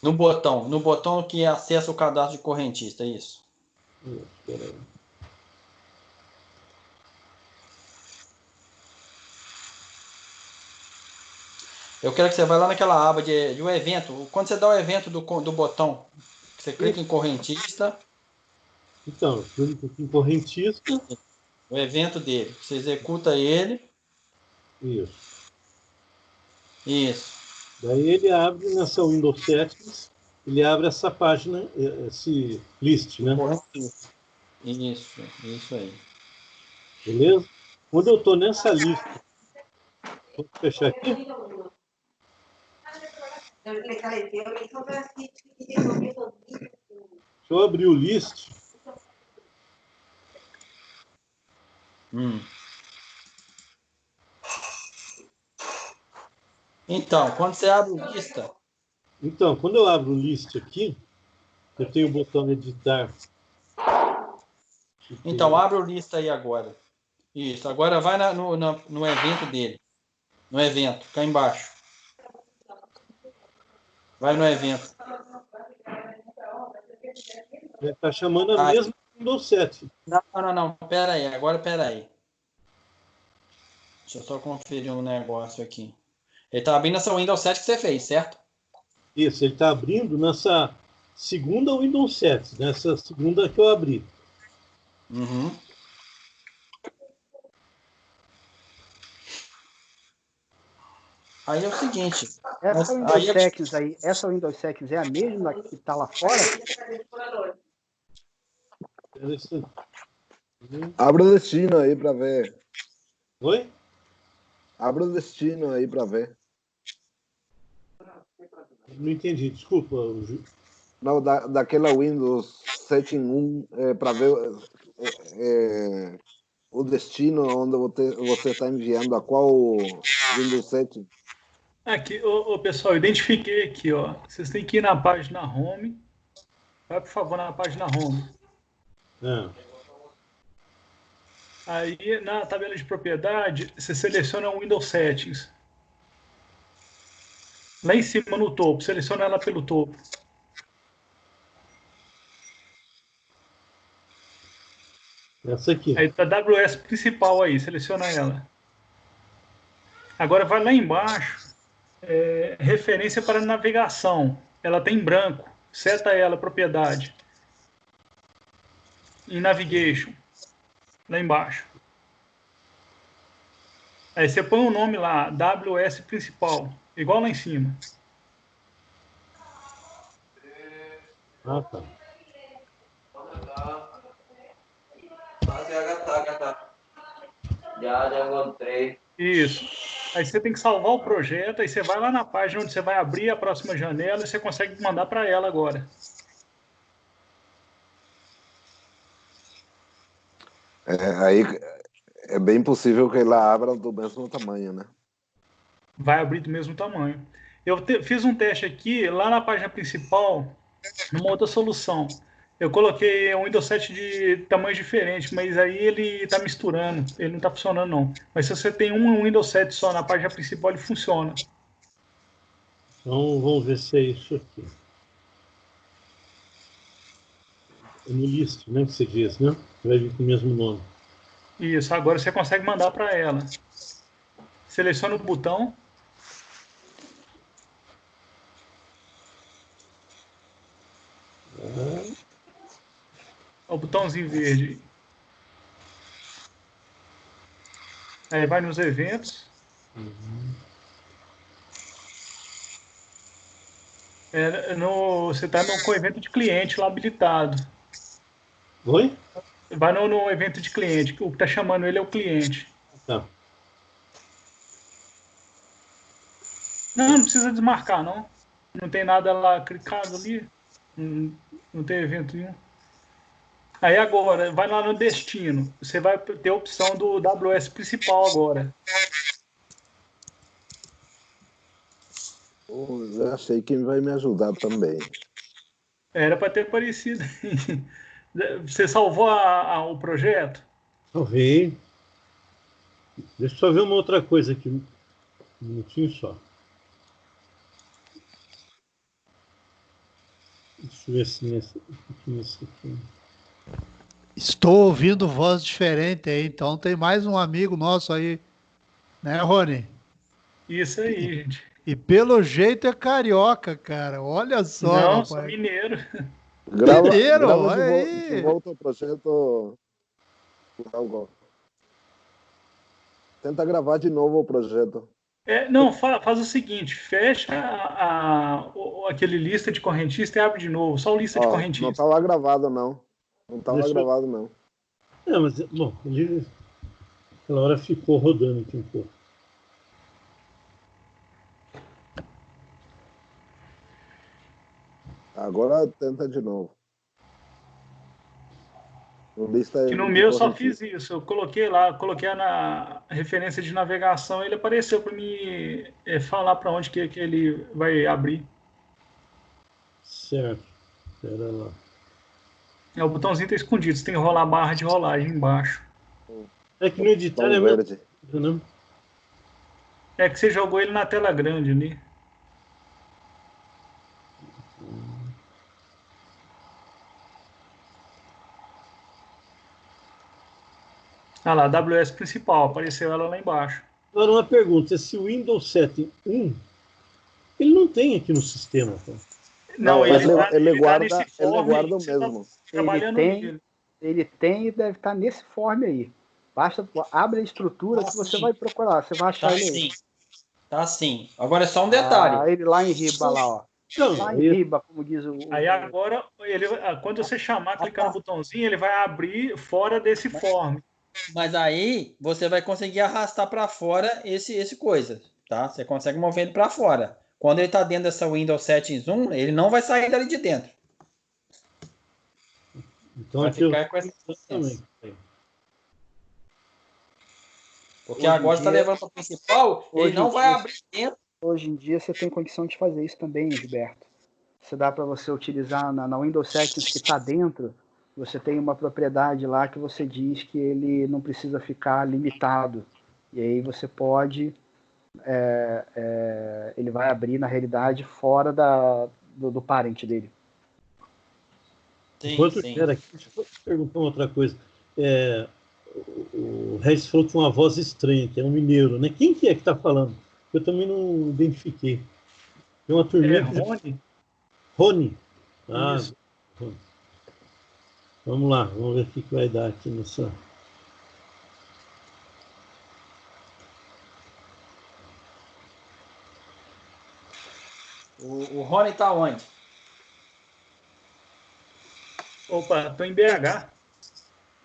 No botão que acessa o cadastro de correntista, isso. Eu quero que você vá lá naquela aba de um evento. Quando você dá o evento do botão, você clica em correntista. Então, eu clico aqui em correntista. O evento dele. Você executa ele. Isso. Daí ele abre nessa Windows 7, ele abre essa página, esse list, né? Isso aí. Beleza? Quando eu estou nessa lista, vou fechar aqui. Se eu abrir o list. Então, quando você abre o lista. Então, quando eu abro o list aqui, Eu tenho o botão editar. Então, abre o lista aí agora. Isso, agora vai no evento dele. No evento, cá embaixo. Vai no evento. Ele está chamando a mesma Windows 7. Não. Pera aí, agora pera aí. Deixa eu só conferir um negócio aqui. Ele está abrindo essa Windows 7 que você fez, certo? Isso, ele está abrindo nessa segunda Windows 7, nessa segunda que eu abri. Uhum. Aí é o seguinte. Essa Windows 7 é a mesma que está lá fora? Abra o destino aí para ver. Oi? Abra o destino aí para ver. Não entendi, desculpa. Não, daquela Windows 7 em 1, para ver o destino onde você está enviando a qual Windows 7. Aqui, pessoal, identifiquei aqui, ó. Vocês têm que ir na página Home. Vai, por favor, na página Home. Aí, na tabela de propriedade, você seleciona o Windows Settings. Lá em cima, no topo, seleciona ela pelo topo. Essa aqui. Aí tá AWS principal aí, seleciona ela. Agora vai lá embaixo, referência para navegação. Ela tem em branco, seta ela, propriedade. Em Navigation, lá embaixo. Aí você põe o nome lá, AWS principal, igual lá em cima. Ah, tá. Já encontrei. Isso. Aí você tem que salvar o projeto, aí você vai lá na página onde você vai abrir a próxima janela e você consegue mandar para ela agora. Aí é bem possível que ela abra do mesmo tamanho, né? Vai abrir do mesmo tamanho. Eu fiz um teste aqui, lá na página principal, numa outra solução. Eu coloquei um Windows 7 de tamanho diferente, mas aí ele está misturando, ele não está funcionando não. Mas se você tem um Windows 7 só na página principal, ele funciona. Então vamos ver se é isso aqui. É no list, né, que você diz, né? Vai vir com o mesmo nome. Isso, agora você consegue mandar para ela. Seleciona o botão. O botãozinho verde. Aí vai nos eventos. Você está com o evento de cliente lá habilitado. Oi? Vai no evento de cliente. O que está chamando ele é o cliente. Tá. Não precisa desmarcar, não. Não tem nada lá clicado ali. Não tem evento nenhum. Aí agora, vai lá no destino. Você vai ter a opção do AWS principal agora. Já sei quem vai me ajudar também. Era para ter aparecido. Você salvou o projeto? Salvei. Deixa eu só ver uma outra coisa aqui. Um minutinho só. Deixa eu ver se nesse aqui. Estou ouvindo voz diferente aí, então tem mais um amigo nosso aí, né, Rony? Isso aí, gente. E pelo jeito é carioca, cara. Olha só, não, rapaz. sou mineiro. Grava aí. de volta o projeto. Tenta gravar de novo o projeto. Não, faz o seguinte, fecha aquele lista de correntista e abre de novo, só o lista de correntista. Não estava gravado, não. Não estava gravado, não. Não, mas, bom, ele, aquela hora ficou rodando aqui um pouco. Agora tenta de novo. No meu eu só fiz isso, eu coloquei na referência de navegação, ele apareceu para mim falar para onde que ele vai abrir. Certo. Pera lá. O botãozinho tá escondido, você tem que rolar a barra de rolagem embaixo. É que no editar é verde. mesmo, né? É que você jogou ele na tela grande ali. Ah lá, AWS principal, apareceu ela lá embaixo. Agora uma pergunta, esse Windows 7 1, ele não tem aqui no sistema, tá? Não, ele guarda, nesse form ele guarda o que você tá mesmo. trabalhando nele. Ele tem e deve estar nesse form aí. Basta abre a estrutura que você vai procurar. Você vai achar ele aí. Tá sim. Agora é só um detalhe. Ele lá em riba, lá, ó. Não, Lá em riba, como diz o. Aí agora, quando você chamar, clicar no botãozinho, ele vai abrir fora desse form. Mas aí você vai conseguir arrastar para fora esse coisa, tá? Você consegue mover ele para fora. Quando ele está dentro dessa Windows Settings 1, ele não vai sair dali de dentro. então vai aqui ficar com essa também. Porque agora está levando para o principal, ele não vai abrir dentro. Hoje em dia você tem condição de fazer isso também, Gilberto. Você dá para você utilizar na Windows Settings que está dentro, você tem uma propriedade lá que você diz que ele não precisa ficar limitado. E aí você pode, ele vai abrir na realidade fora do parent dele. Sim, enquanto espera aqui, deixa eu perguntar uma outra coisa. O Regis falou que tem uma voz estranha, que é um mineiro, né? Quem que é que está falando? Eu também não identifiquei. Tem uma turminha. Rony. Rony? Ah, Rony. Vamos lá, vamos ver o que vai dar aqui nessa. O Rony está onde? Opa, estou em BH.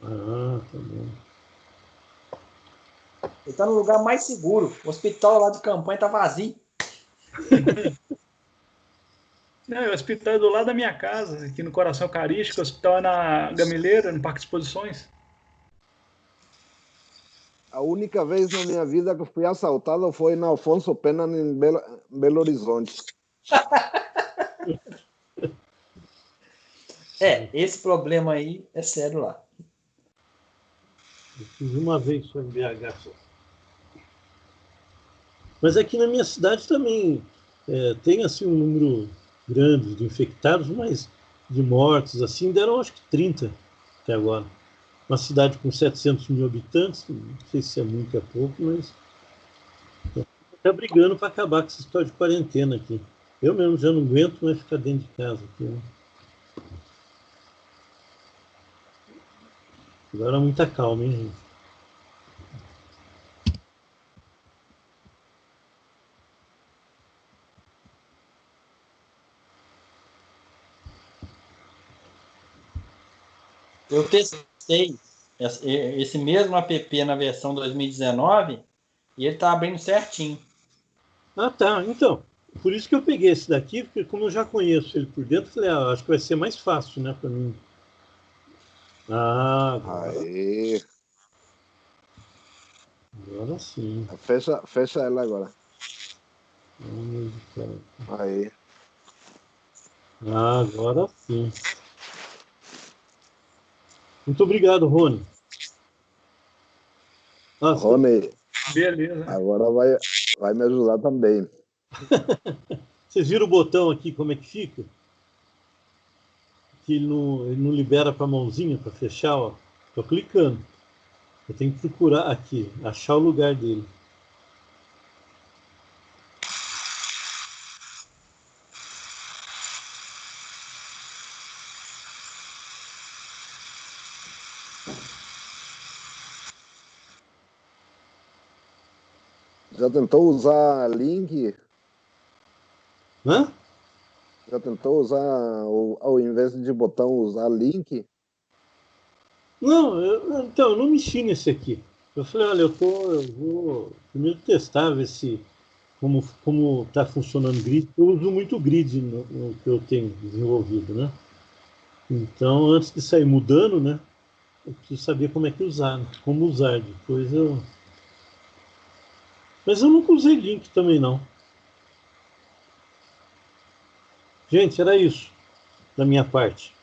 Ah, tá bom. Ele está no lugar mais seguro. O hospital lá de campanha está vazio. Não, o hospital é do lado da minha casa, aqui no Coração Eucarístico. O hospital é na Gamileira, no Parque de Exposições. A única vez na minha vida que eu fui assaltado foi na Afonso Pena, em Belo Horizonte. Esse problema aí é sério lá. Eu fiz uma vez só em BH só. Mas aqui na minha cidade também tem assim um número grande de infectados, mas de mortes assim deram acho que 30 até agora. Uma cidade com 700 mil habitantes, não sei se é muito ou é pouco, mas está brigando para acabar com essa história de quarentena aqui. Eu mesmo já não aguento mais ficar dentro de casa aqui, né? Agora muita calma, hein, gente? Eu testei esse mesmo app na versão 2019 e ele está abrindo certinho. Ah, tá. Então, por isso que eu peguei esse daqui, porque como eu já conheço ele por dentro, falei, acho que vai ser mais fácil, né, para mim. Ah, agora. Aí. Agora sim. Fecha ela agora. Aí. Ah, agora sim. Muito obrigado, Rony. Nossa, Rony, beleza. Agora vai me ajudar também. Vocês viram o botão aqui, como é que fica? Que ele não libera para a mãozinha para fechar, ó. Estou clicando. Eu tenho que procurar aqui, achar o lugar dele. Já tentou usar link? Hã? Já tentou usar, ao invés de botão, usar link? Não, então, eu não mexi nesse aqui. Eu falei, olha, eu vou primeiro testar, ver se como está funcionando o grid. Eu uso muito grid no que eu tenho desenvolvido, né? Então, antes de sair mudando, né? Eu preciso saber como é que usar, né? Como usar. Depois eu... Mas eu nunca usei link também, não. Gente, era isso. da minha parte.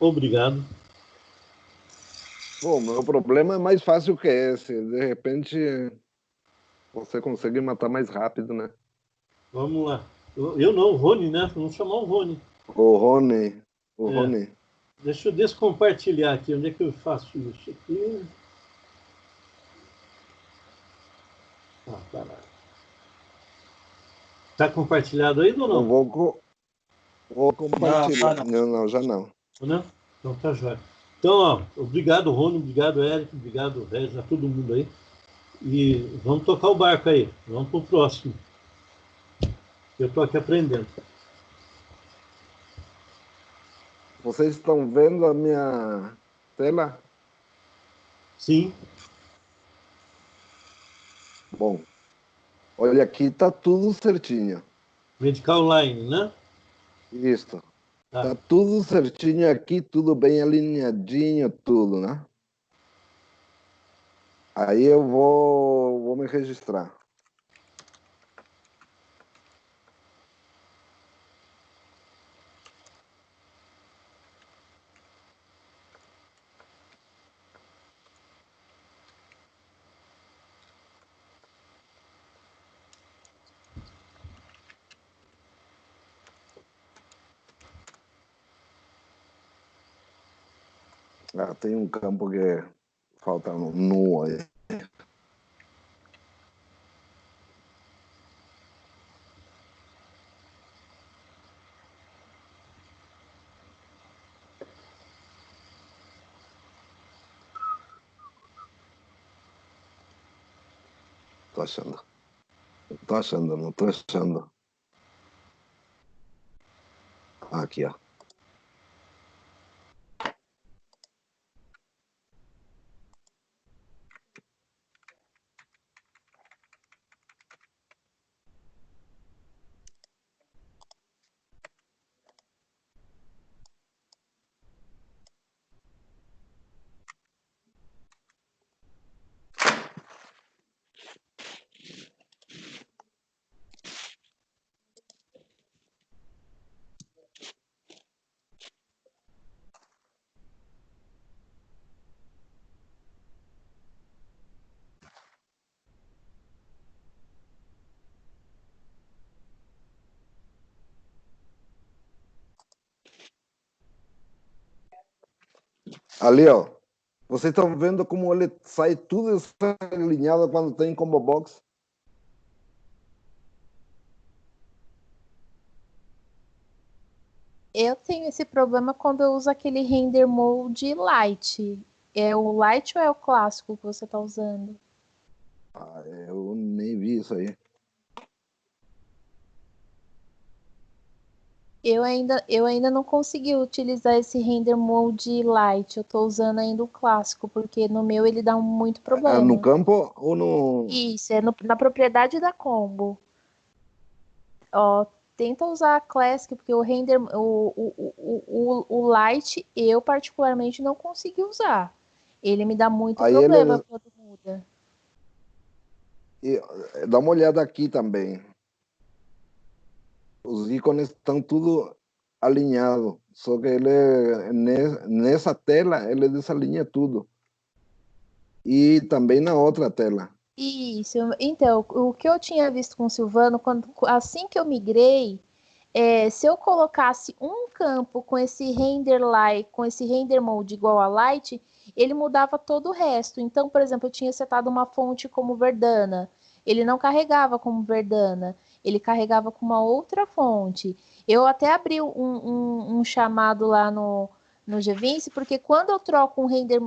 Obrigado. Bom, meu problema é mais fácil que esse. De repente, você consegue matar mais rápido, né? Vamos lá. Eu não, o Rony, né? Vamos chamar o Rony. O Rony. O É. Rony. Deixa eu descompartilhar aqui. Onde é que eu faço isso aqui? Ah, tá lá. Tá compartilhado aí ou Eu não? vou compartilhar. Não. Não, já não. Não? Então tá jóia. Então, ó, obrigado, Rony, obrigado, Érico, obrigado, Regis, a todo mundo aí. E vamos tocar o barco aí. Vamos pro próximo. Eu tô aqui aprendendo. Vocês estão vendo a minha tela? Sim. Bom, olha aqui, tá tudo certinho. Medical Line, né? Isso. Tá. Tá tudo certinho aqui, tudo bem alinhadinho, tudo, né? Aí eu vou me registrar. Ah, tem um campo que falta um nu aí. Tô achando. Não tô achando. Aqui, ó. Ali, ó. Vocês estão vendo como ele sai tudo alinhado quando tem combo box? Eu tenho esse problema quando eu uso aquele render mode light. É o light ou é o clássico que você está usando? Ah, eu nem vi isso aí. Eu ainda não consegui utilizar esse render mode light. Eu estou usando ainda o clássico, porque no meu ele dá muito Ah, no problema. campo ou no... Isso, é na propriedade da combo. Ó, tenta usar a Classic, porque o render, o Light, eu particularmente não consigo usar. Ele me dá muito Aí problema ele... quando muda. Dá uma olhada aqui também. Os ícones estão tudo alinhado. Só que ele, nessa tela, ele desalinha tudo. E também na outra tela. Isso, então, o que eu tinha visto com o Silvano, assim que eu migrei, se eu colocasse um campo com esse render light, com esse render mode igual a light, ele mudava todo o resto. Então, por exemplo, eu tinha setado uma fonte como Verdana, ele não carregava como Verdana, ele carregava com uma outra fonte. Eu até abri um chamado lá no G20, porque quando eu troco um render,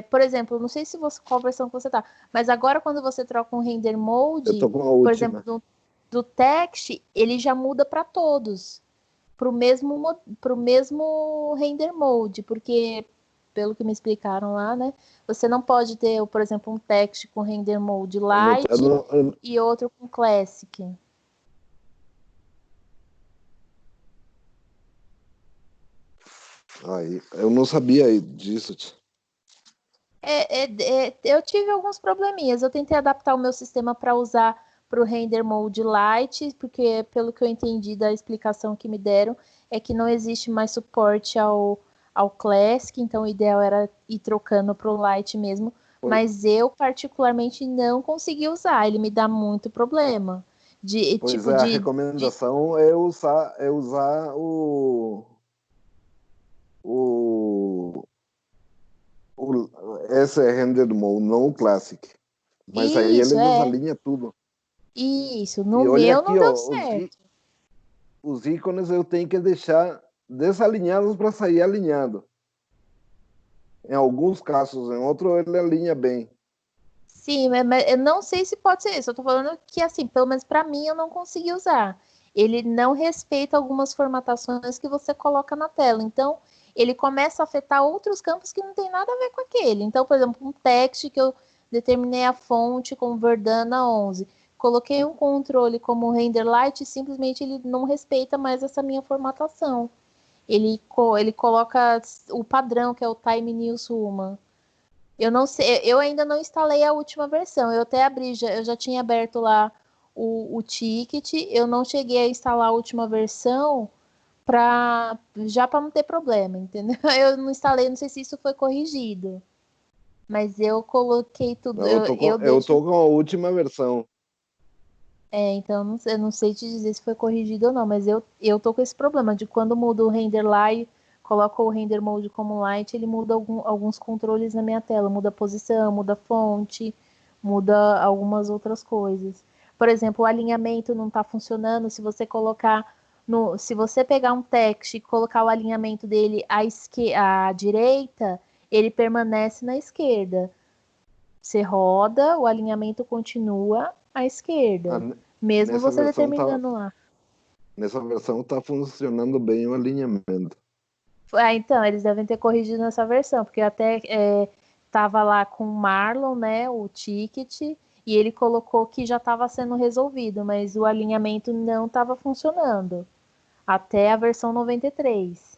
por exemplo, não sei se você, qual versão que você tá, mas agora quando você troca um render Eu mode, tô com a por última. exemplo, do text, ele já muda para todos, para o mesmo render mode, porque, pelo que me explicaram lá, né, você não pode ter, por exemplo, um text com render mode light e outro com classic. Aí, eu não sabia disso. Eu tive alguns probleminhas. Eu tentei adaptar o meu sistema para usar para o Render Mode Lite, porque pelo que eu entendi da explicação que me deram, é que não existe mais suporte ao Classic, então o ideal era ir trocando para o Lite mesmo, mas eu particularmente não consegui usar, ele me dá muito problema. A recomendação é usar esse Render Mode, não o Classic. Mas aí ele desalinha tudo. Isso, no meu não deu certo. Os ícones eu tenho que deixar desalinhados para sair alinhado. Em alguns casos, em outros ele alinha bem. Sim, mas eu não sei se pode ser isso. Eu tô falando que, assim, pelo menos para mim, eu não consegui usar. Ele não respeita algumas formatações que você coloca na tela. Então, ele começa a afetar outros campos que não tem nada a ver com aquele. Então, por exemplo, um text que eu determinei a fonte como Verdana 11. Coloquei um controle como Render Lite e simplesmente ele não respeita mais essa minha formatação. Ele coloca o padrão, que é o Time Newswoman. Eu não sei, eu ainda não instalei a última versão. Eu até abri, eu já tinha aberto lá o ticket. Eu não cheguei a instalar a última versão já para não ter problema, entendeu? Eu não instalei, não sei se isso foi corrigido. Mas eu coloquei tudo. Eu tô com a última versão. Então eu não sei te dizer se foi corrigido ou não, mas eu tô com esse problema de quando muda o render Lite, coloca o render mode como light, ele muda alguns controles na minha tela, muda a posição, muda a fonte, muda algumas outras coisas. Por exemplo, o alinhamento não está funcionando, se você se você pegar um text e colocar o alinhamento dele à direita, ele permanece na esquerda. Você roda, o alinhamento continua à esquerda, mesmo você determinando lá. Nessa versão está funcionando bem o alinhamento. Então, eles devem ter corrigido nessa versão, porque eu até estava lá com o Marlon, né, o ticket, e ele colocou que já estava sendo resolvido, mas o alinhamento não estava funcionando, até a versão 93.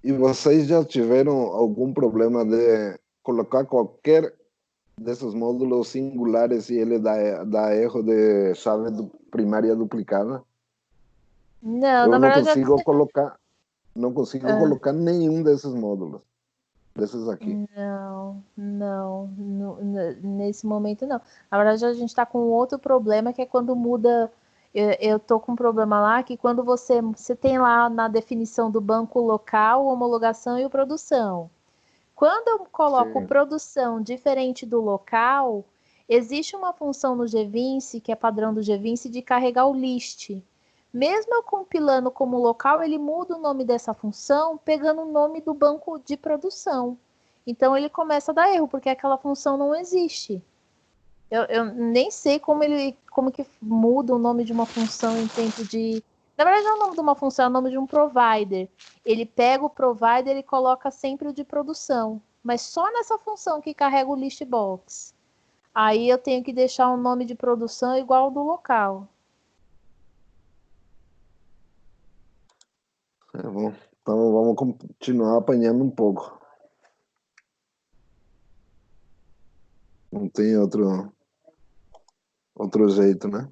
E vocês já tiveram algum problema de colocar qualquer desses módulos singulares e ele dá erro de chave primária duplicada? Não, eu na verdade... Não consigo colocar nenhum desses módulos. Desses aqui. Não, nesse momento não. Na verdade, a gente está com outro problema, que é quando muda... Eu tô com um problema lá, que quando você tem lá na definição do banco local, homologação e o produção. Quando eu coloco produção diferente do local, existe uma função no GVince, que é padrão do GVince, de carregar o list. Mesmo eu compilando como local, ele muda o nome dessa função, pegando o nome do banco de produção. Então, ele começa a dar erro, porque aquela função não existe. Eu nem sei como que muda o nome de uma função em tempo de... Na verdade, não é o nome de uma função, é o nome de um provider. Ele pega o provider e coloca sempre o de produção. Mas só nessa função que carrega o list box. Aí eu tenho que deixar o nome de produção igual ao do local. Bom. Então vamos continuar apanhando um pouco. Não tem outro jeito, né?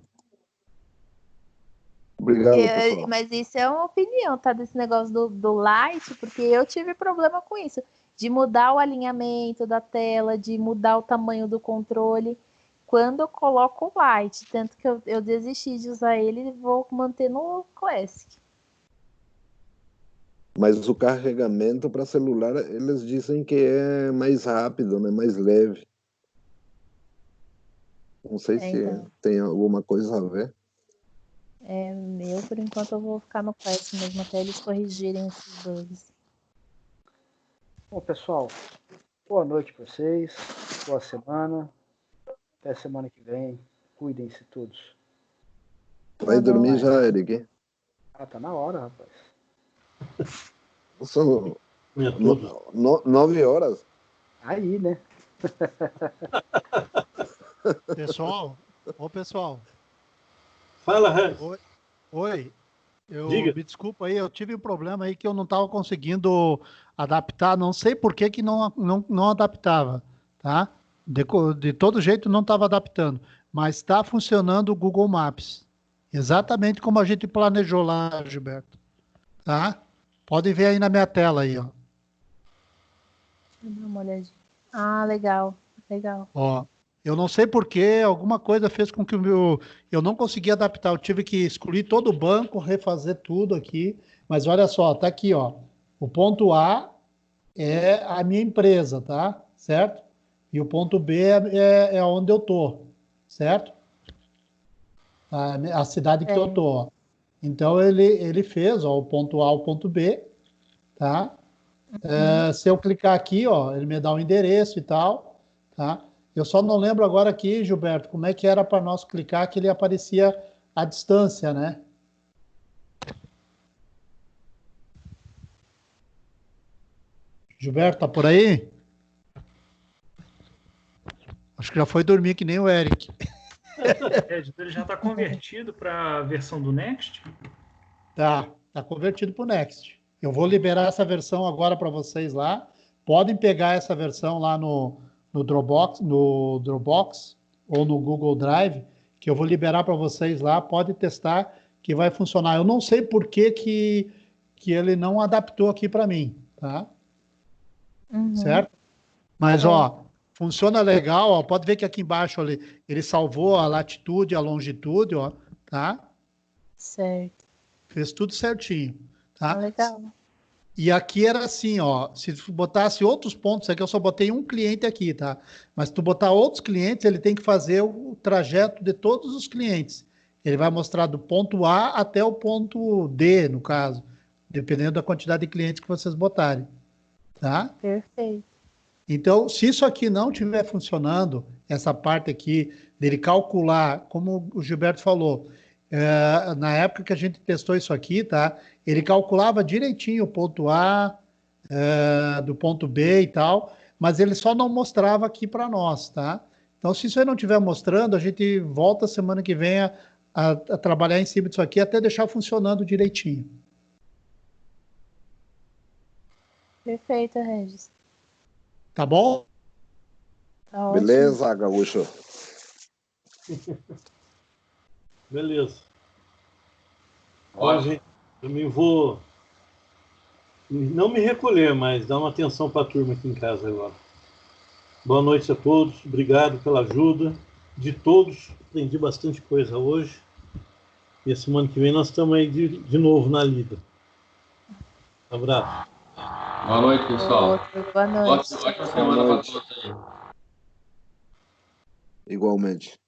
Obrigado, pessoal. Mas isso é uma opinião, tá? Desse negócio do Light, porque eu tive problema com isso. De mudar o alinhamento da tela, de mudar o tamanho do controle. Quando eu coloco o Light, tanto que eu desisti de usar ele e vou manter no Classic. Mas o carregamento para celular, eles dizem que é mais rápido, né? Mais leve. Não sei se tem alguma coisa a ver. Por enquanto eu vou ficar no Classic mesmo, até eles corrigirem esses bugs. Bom, pessoal, boa noite para vocês, boa semana, até semana que vem, cuidem-se todos. Vai dormir já, Eric? Tá na hora, rapaz. São 9 horas. Aí, né? Pessoal, pessoal. Fala, Hans. Oi. Me desculpa aí, eu tive um problema aí que eu não estava conseguindo adaptar, não sei por que não adaptava, tá? De todo jeito não estava adaptando, mas está funcionando o Google Maps. Exatamente como a gente planejou lá, Gilberto. Tá? Podem ver aí na minha tela aí, ó. Deixa eu dar uma olhadinha. Ah, legal, legal. Ó, eu não sei por que alguma coisa fez com que eu não consegui adaptar. Eu tive que excluir todo o banco, refazer tudo aqui. Mas olha só, tá aqui, ó. O ponto A é a minha empresa, tá? Certo? E o ponto B é onde eu tô, certo? A cidade que eu tô. Ó. Então ele fez, ó, o ponto A, o ponto B, tá? Se eu clicar aqui, ó, ele me dá o endereço e tal, tá? Eu só não lembro agora aqui, Gilberto, como é que era para nós clicar que ele aparecia à distância, né? Gilberto, tá por aí? Acho que já foi dormir que nem o Eric. Ele já está convertido para a versão do Next? Tá convertido para o Next. Eu vou liberar essa versão agora para vocês lá. Podem pegar essa versão lá no Dropbox ou no Google Drive, que eu vou liberar para vocês lá. Pode testar que vai funcionar. Eu não sei por que ele não adaptou aqui para mim, tá? Certo? Mas, ó, funciona legal, ó. Pode ver que aqui embaixo ele salvou a latitude, a longitude, ó, tá? Certo. Fez tudo certinho, tá? Legal. E aqui era assim, ó, se tu botasse outros pontos, aqui eu só botei um cliente aqui, tá? Mas se tu botar outros clientes, ele tem que fazer o trajeto de todos os clientes. Ele vai mostrar do ponto A até o ponto D, no caso, dependendo da quantidade de clientes que vocês botarem, tá? Perfeito. Então, se isso aqui não estiver funcionando, essa parte aqui dele calcular, como o Gilberto falou, na época que a gente testou isso aqui, tá? Ele calculava direitinho o ponto A, do ponto B e tal, mas ele só não mostrava aqui para nós, tá? Então, se isso aí não estiver mostrando, a gente volta semana que vem a trabalhar em cima disso aqui até deixar funcionando direitinho. Perfeito, Regis. Tá bom? Tá Beleza, Gaúcho. Beleza. Ó, gente, eu vou não me recolher, mas dar uma atenção para a turma aqui em casa agora. Boa noite a todos, obrigado pela ajuda de todos. Aprendi bastante coisa hoje. E a semana que vem nós estamos aí de novo na lida. Um abraço. Boa noite, pessoal. Boa noite. Ótima semana para todos aí. Igualmente.